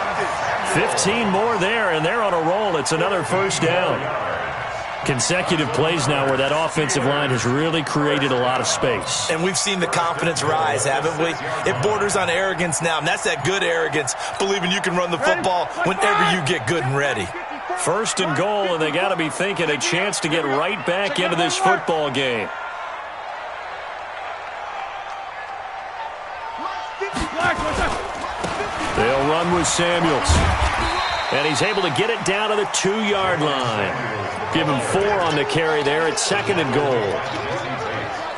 15 more there, and they're on a roll. It's another first down. Consecutive plays now where that offensive line has really created a lot of space.
And we've seen the confidence rise, haven't we? It borders on arrogance now, and that's that good arrogance, believing you can run the football whenever you get good and ready.
1st and goal, and they got to be thinking a chance to get right back into this football game. They'll run with Samuels. And he's able to get it down to the 2-yard line. Give him 4 on the carry there at 2nd and goal.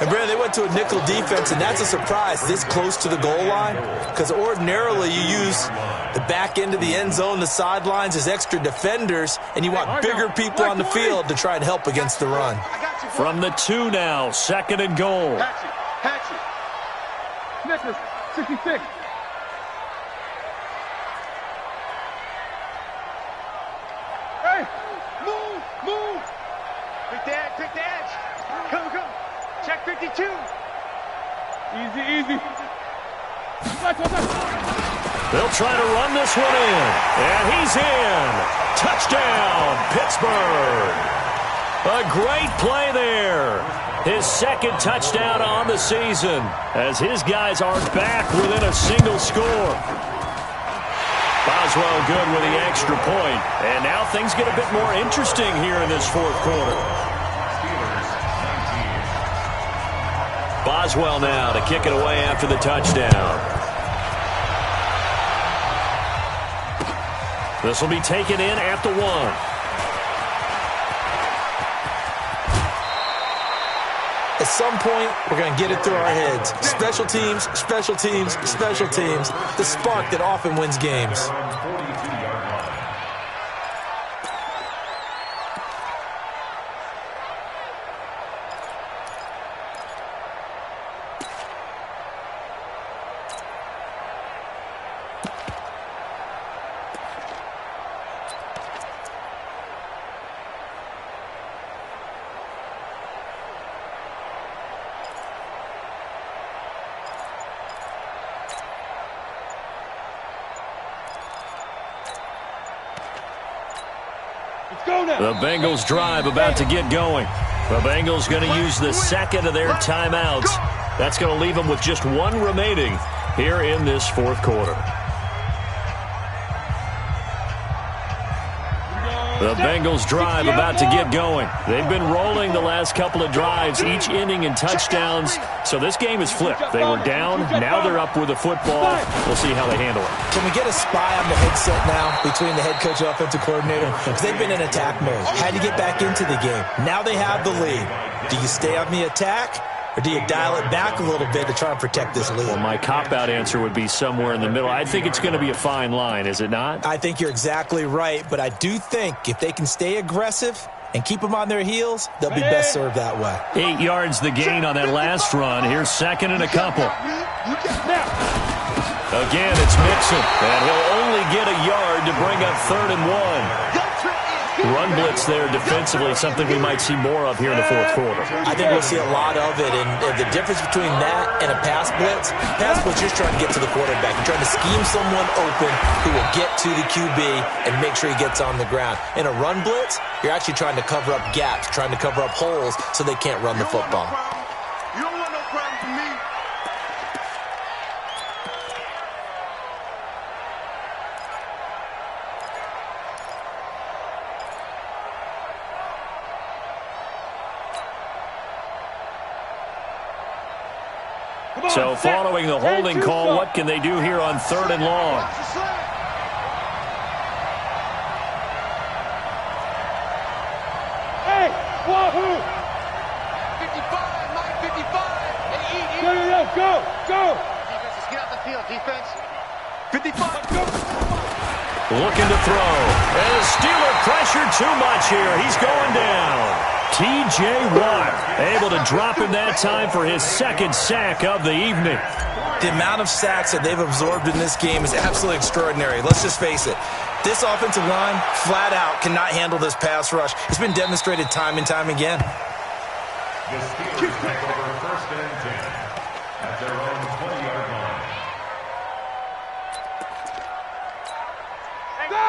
And, Brad, they went to a nickel defense, and that's a surprise this close to the goal line because ordinarily you use the back end of the end zone, the sidelines as extra defenders, and you want bigger people on the field to try and help against the run.
From the 2 now, 2nd and goal.
Hatchet.
Nicholas, 66. Hey,
Move. Quick the edge. Come. Check 52.
Easy, easy.
They'll try to run this one in. And he's in. Touchdown, Pittsburgh. A great play there. His second touchdown on the season as his guys are back within a single score. Boswell good with the extra point. And now things get a bit more interesting here in this fourth quarter. Boswell now to kick it away after the touchdown. This will be taken in at the 1.
At some point, we're going to get it through our heads. Special teams, special teams, special teams. The spark that often wins games.
The Bengals drive about to get going. The Bengals going to use the second of their timeouts. That's going to leave them with just one remaining here in this fourth quarter. The Bengals drive about to get going. They've been rolling the last couple of drives, each ending in touchdowns. So this game is flipped. They were down. Now they're up with the football. We'll see how they handle it.
Can we get a spy on the headset now between the head coach and offensive coordinator? Because they've been in attack mode. Had to get back into the game. Now they have the lead. Do you stay on the attack? Or do you dial it back a little bit to try and protect this lead?
Well, my cop-out answer would be somewhere in the middle. I think it's going to be a fine line, is it not?
I think you're exactly right, but I do think if they can stay aggressive and keep them on their heels, they'll be best served that way.
8 yards the gain on that last run. Here's second and a couple. Again, it's Mixon, and he'll only get a yard to bring up 3rd and 1. Run blitz there defensively, something we might see more of here in the fourth quarter.
I think we'll see a lot of it, and the difference between that and a pass blitz, you're trying to get to the quarterback. You're trying to scheme someone open who will get to the QB and make sure he gets on the ground. In a run blitz, you're actually trying to cover up gaps, trying to cover up holes so they can't run the football.
You don't want no problem from me.
So following the holding call, what can they do here on 3rd and long?
Hey, wahoo!
55, Mike, 55.
Go!
Defense, just get out the field, defense. 55, go!
Looking to throw. And Steeler pressure too much here. He's going down. T.J. Watt able to drop him that time for his second sack of the evening.
The amount of sacks that they've absorbed in this game is absolutely extraordinary. Let's just face it. This offensive line, flat out, cannot handle this pass rush. It's been demonstrated time and time again.
The Steelers take over 1st and 10 at their own 20-yard line.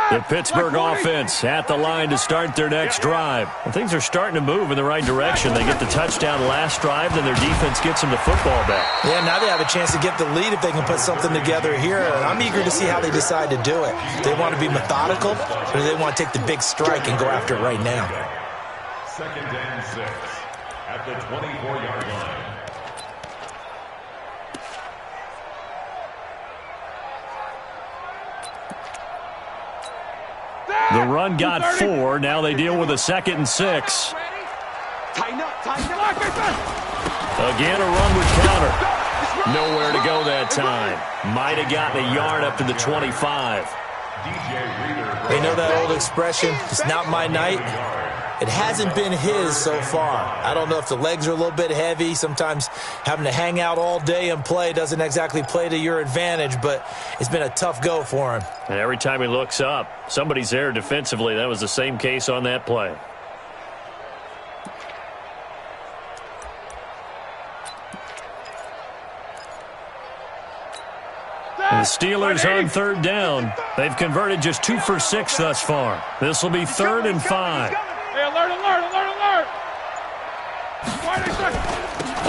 The Pittsburgh offense at the line to start their next drive. And things are starting to move in the right direction. They get the touchdown last drive, then their defense gets them the football back.
Yeah, now they have a chance to get the lead if they can put something together here. And I'm eager to see how they decide to do it. Do they want to be methodical, or do they want to take the big strike and go after it right now?
2nd and 6 at the 24-yard line.
The run got 4. Now they deal with a 2nd and 6.
Tighten up.
Again, a run with counter. Nowhere to go that time. Might have gotten a yard up to the 25.
They know that old expression, it's not my night. It hasn't been his so far. I don't know if the legs are a little bit heavy. Sometimes having to hang out all day and play doesn't exactly play to your advantage, but it's been a tough go for him.
And every time he looks up, somebody's there defensively. That was the same case on that play. The Steelers on third down. They've converted just 2 for 6 thus far. This will be 3rd and 5.
Hey, alert, alert, alert, alert!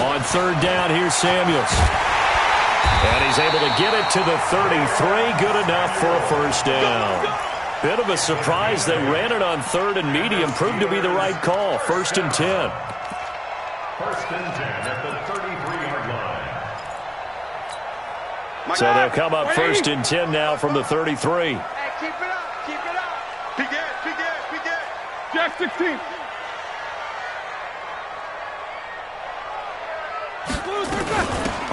On third down, here's Samuels. And he's able to get it to the 33. Good enough for a first down. Bit of a surprise. They ran it on 3rd and medium. Proved to be the right call. 1st and 10.
1st and 10 at the 33-yard line.
So they'll come up 1st and 10 now from the 33.
Hey, keep it up, keep it up. Big gas, big gas, big gas.
Jack 16.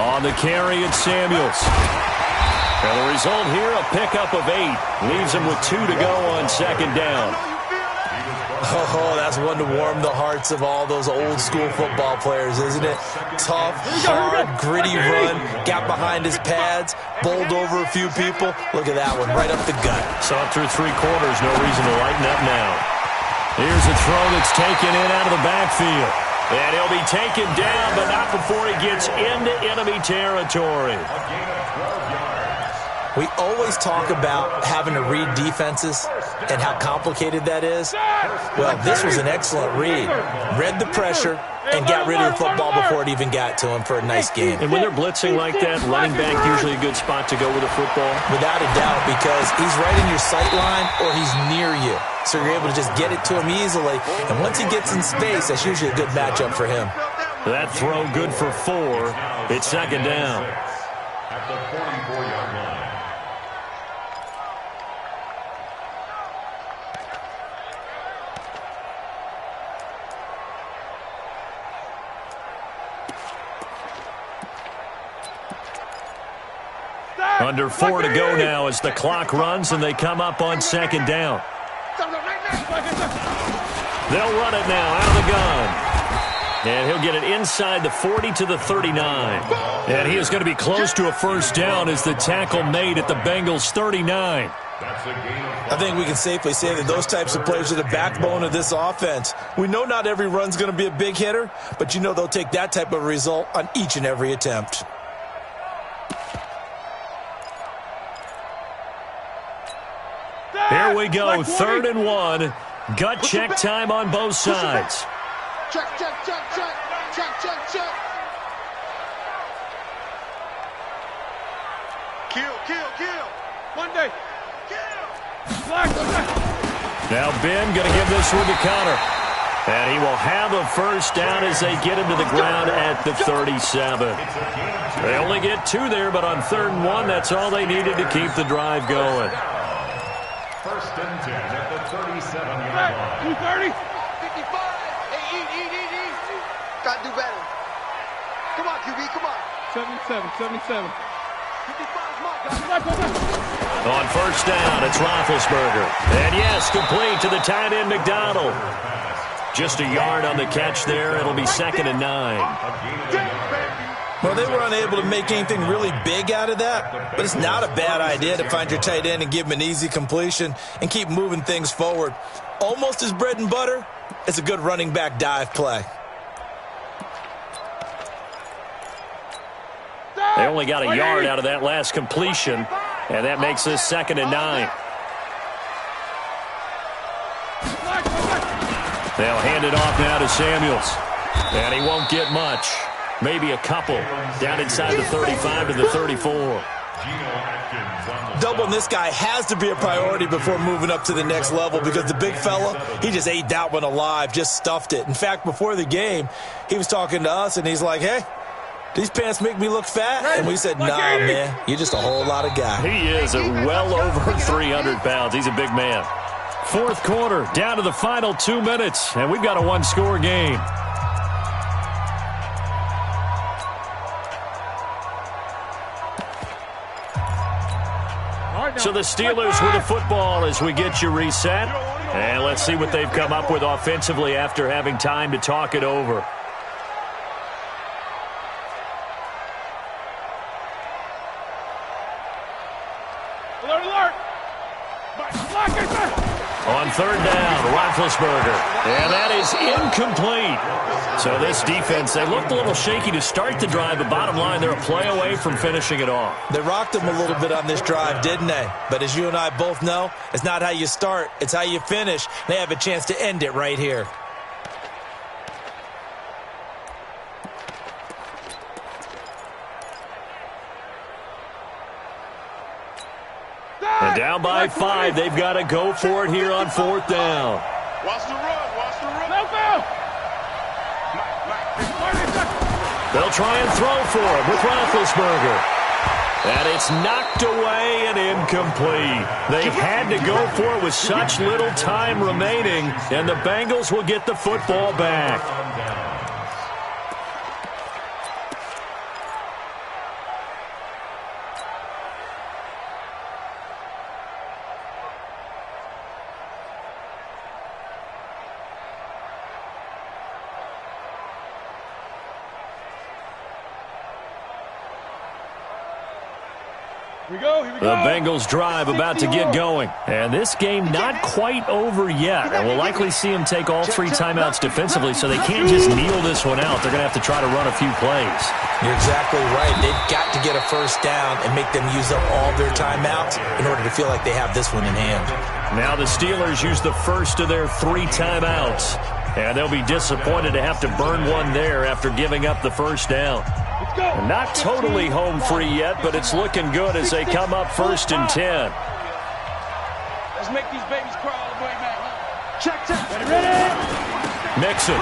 On the carry, it's Samuels. And the result here, a pickup of 8. Leaves him with 2 to go on 2nd down.
Oh, that's one to warm the hearts of all those old school football players, isn't it? Tough, hard, gritty run, got behind his pads, bowled over a few people. Look at that one, right up the gut.
Saw it through 3 quarters, no reason to lighten up now. Here's a throw that's taken in out of the backfield. And he'll be taken down, but not before he gets into enemy territory.
We always talk about having to read defenses and how complicated that is. Well, this was an excellent read. Read the pressure and got rid of the football before it even got to him for a nice game.
And when they're blitzing like that, running back usually a good spot to go with a football.
Without a doubt, because he's right in your sight line or he's near you. So you're able to just get it to him easily. And once he gets in space, that's usually a good matchup for him.
That throw good for 4. It's 2nd down.
At the 44-yard line.
Under 4 to go now as the clock runs and they come up on 2nd down. They'll run it now out of the gun. And he'll get it inside the 40 to the 39. And he is going to be close to a first down as the tackle made at the Bengals 39.
I think we can safely say that those types of players are the backbone of this offense. We know not every run's going to be a big hitter, but you know they'll take that type of result on each and every attempt.
Here we go, 3rd and 1. Gut check time on both sides.
Check, check, check, check, check, check, check. Kill, kill, kill.
Monday.
Kill.
Now Ben going to give this one to Connor. And he will have a first down as they get him to the ground at the 37. They only get 2 there, but on 3rd and 1, that's all they needed to keep the drive going.
1st and 10 at the 37-yard line.
230.
55. Hey, eat. Gotta do better. Come on, QB, come on.
77.
55 is my guy.
On first down, it's Roethlisberger. And yes, complete to the tight end McDonald. Just a yard on the catch there. It'll be 2nd and 9.
Well, they were unable to make anything really big out of that, but it's not a bad idea to find your tight end and give him an easy completion and keep moving things forward. Almost his bread and butter. It's a good running back dive play.
They only got a yard out of that last completion, and that makes this 2nd and 9. They'll hand it off now to Samuels, and he won't get much. Maybe a couple. Down inside the 35 to the 34.
Doubling this guy has to be a priority before moving up to the next level because the big fella, he just ate that one alive, just stuffed it. In fact, before the game, he was talking to us, and he's like, hey, these pants make me look fat? And we said, nah, man, you're just a whole lot of guy.
He is well over 300 pounds. He's a big man. 4th quarter, down to the final 2 minutes, and we've got a 1-score game. So the Steelers with the football as we get you reset. And let's see what they've come up with offensively after having time to talk it over.
Alert, alert.
On third down, Roethlisberger. And that is incomplete. So this defense, they looked a little shaky to start the drive, but bottom line, they're a play away from finishing it off.
They rocked them a little bit on this drive, didn't they? But as you and I both know, it's not how you start, it's how you finish. They have a chance to end it right here.
And down by 5, they've got to go for it here on fourth down.
Watch the run, watch the run.
They'll try and throw for him with Roethlisberger. And it's knocked away and incomplete. They had to go for it with such little time remaining, and the Bengals will get the football back. The Bengals drive about to get going. And this game not quite over yet. And we'll likely see them take all 3 timeouts defensively, so they can't just kneel this one out. They're going to have to try to run a few plays.
You're exactly right. They've got to get a first down and make them use up all their timeouts in order to feel like they have this one in hand.
Now the Steelers use the first of their 3 timeouts. And they'll be disappointed to have to burn one there after giving up the first down. Not totally home free yet, but it's looking good as they come up 1st and 10.
Let's make these babies cry all the way back.
Check.
Ready?
Mixon.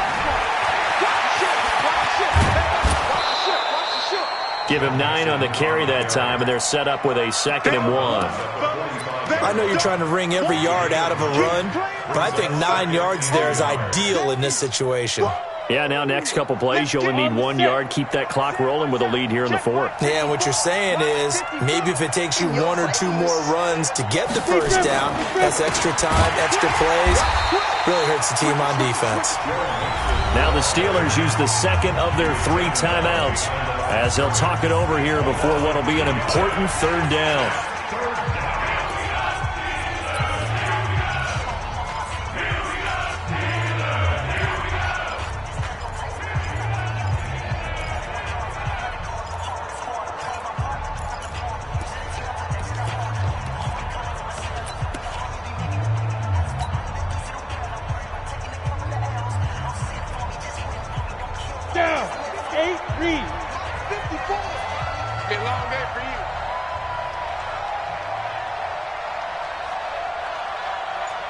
Give him 9 on the carry that time, and they're set up with a 2nd and 1.
I know you're trying to wring every yard out of a run, but I think 9 yards there is ideal in this situation.
Yeah, now next couple plays, you only need 1 yard. Keep that clock rolling with a lead here in the 4th.
Yeah, and what you're saying is maybe if it takes you 1 or 2 more runs to get the first down, that's extra time, extra plays. Really hurts the team on defense.
Now the Steelers use the 2nd of their 3 timeouts as they'll talk it over here before what will be an important 3rd down.
Down. 8 read.
54. Be a long day for you.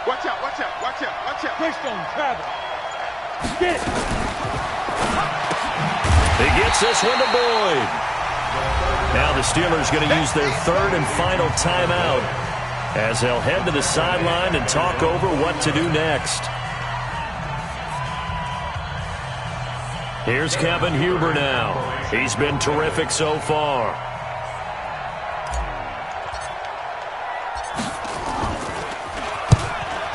Watch out, watch out, watch out, watch out.
Greystone, travel. Get it.
He gets this one to Boyd. Now the Steelers going to use their 3rd and final timeout as they'll head to the sideline and talk over what to do next. Here's Kevin Huber now. He's been terrific so far.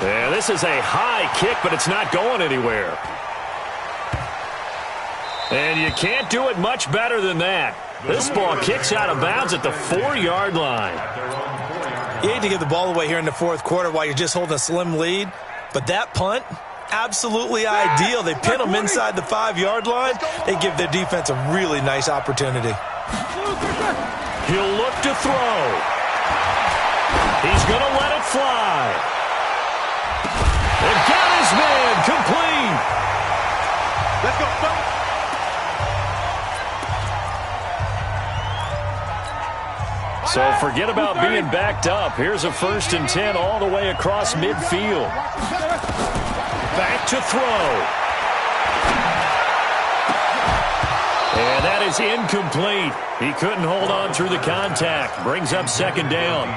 Yeah, this is a high kick, but it's not going anywhere. And you can't do it much better than that. This ball kicks out of bounds at the 4-yard line.
You hate to give the ball away here in the 4th quarter while you're just holding a slim lead, but that punt, absolutely ideal. They pin them inside the 5-yard line. They give their defense a really nice opportunity.
He'll look to throw. He's going to let it fly. And got his man complete.
Let's go, fellas.
So forget about being backed up. Here's a 1st and 10 all the way across midfield. Back to throw. And that is incomplete. He couldn't hold on through the contact. Brings up 2nd down.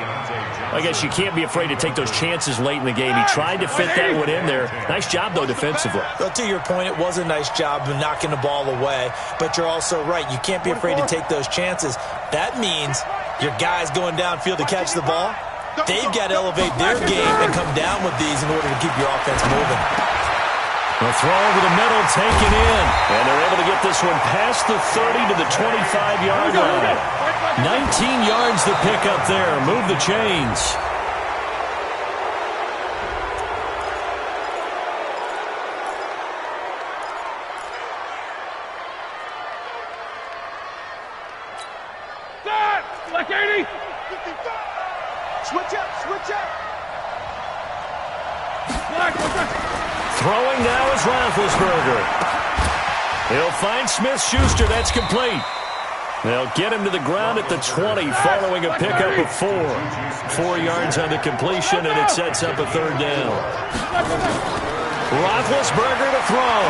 I guess you can't be afraid to take those chances late in the game. He tried to fit that one in there. Nice job, though, defensively.
Well, to your point, it was a nice job of knocking the ball away. But you're also right. You can't be afraid to take those chances. That means your guys going downfield to catch the ball, they've got to elevate their game and come down with these in order to keep your offense moving.
The throw over the middle, taken in. And they're able to get this one past the 30 to the 25-yard line. 19 yards to pick up there. Move the chains.
Switch up, switch up.
Throwing now is Roethlisberger. He'll find Smith-Schuster. That's complete. They'll get him to the ground at the 20 following a pickup of 4. 4 yards on the completion, and it sets up a third down. Roethlisberger to throw.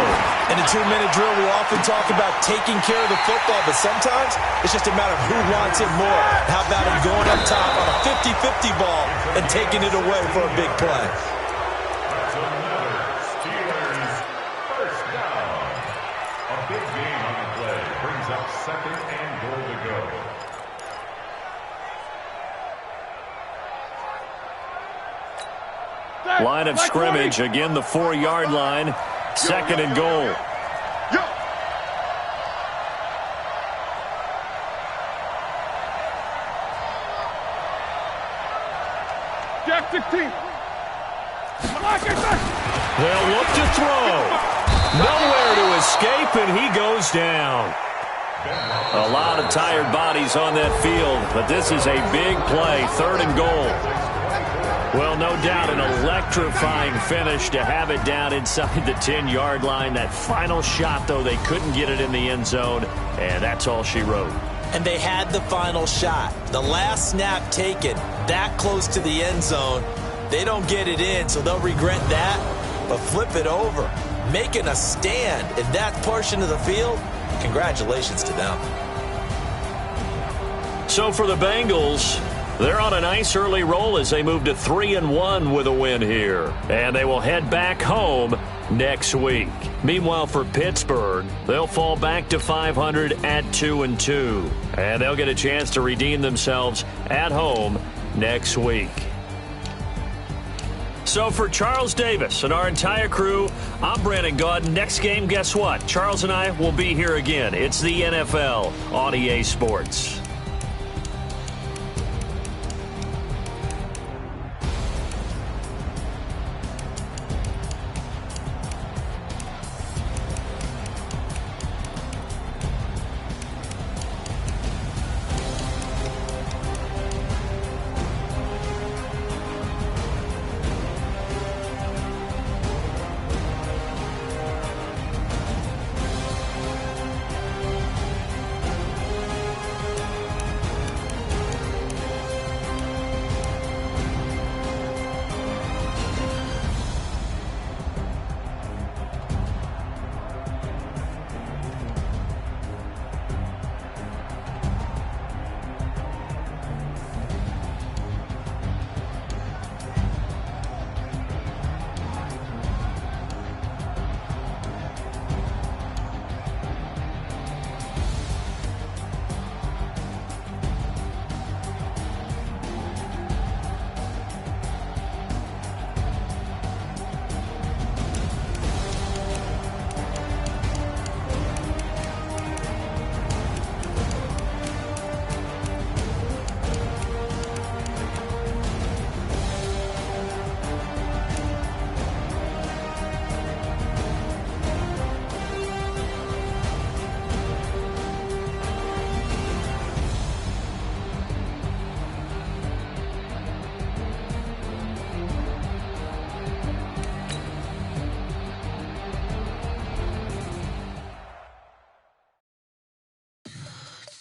In a 2-minute drill, we often talk about taking care of the football, but sometimes it's just a matter of who wants it more. How about him going up top on a 50-50 ball and taking it away for a big play?
That's another Steelers first down. A big gain on the play brings up 2nd and goal to go.
Line of scrimmage, again the 4-yard line. 2nd and goal.
Jack 16.
They'll look to throw. Nowhere to escape, and he goes down. A lot of tired bodies on that field, but this is a big play. 3rd and goal. Well, no doubt an electrifying finish to have it down inside the 10-yard line. That final shot, though, they couldn't get it in the end zone, and that's all she wrote.
And they had the final shot. The last snap taken that close to the end zone. They don't get it in, so they'll regret that. But flip it over, making a stand in that portion of the field, congratulations to them.
So for the Bengals, they're on a nice early roll as they move to 3-1 with a win here. And they will head back home next week. Meanwhile, for Pittsburgh, they'll fall back to 500 at 2-2. And they'll get a chance to redeem themselves at home next week. So for Charles Davis and our entire crew, I'm Brandon Gaudin. Next game, guess what? Charles and I will be here again. It's the NFL on EA Sports.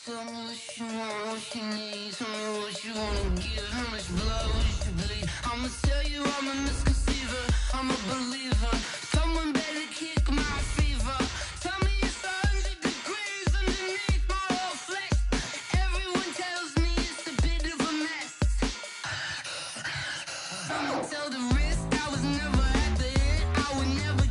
Tell me what you want, what you need. Tell me what you wanna give, how much blood would you bleed? I'ma tell you I'm a misconceiver, I'm a believer. Someone better kick my fever. Tell me it's 100 degrees underneath my whole flesh. Everyone tells me it's a bit of a mess. I'ma tell the risk I was never at the end. I would never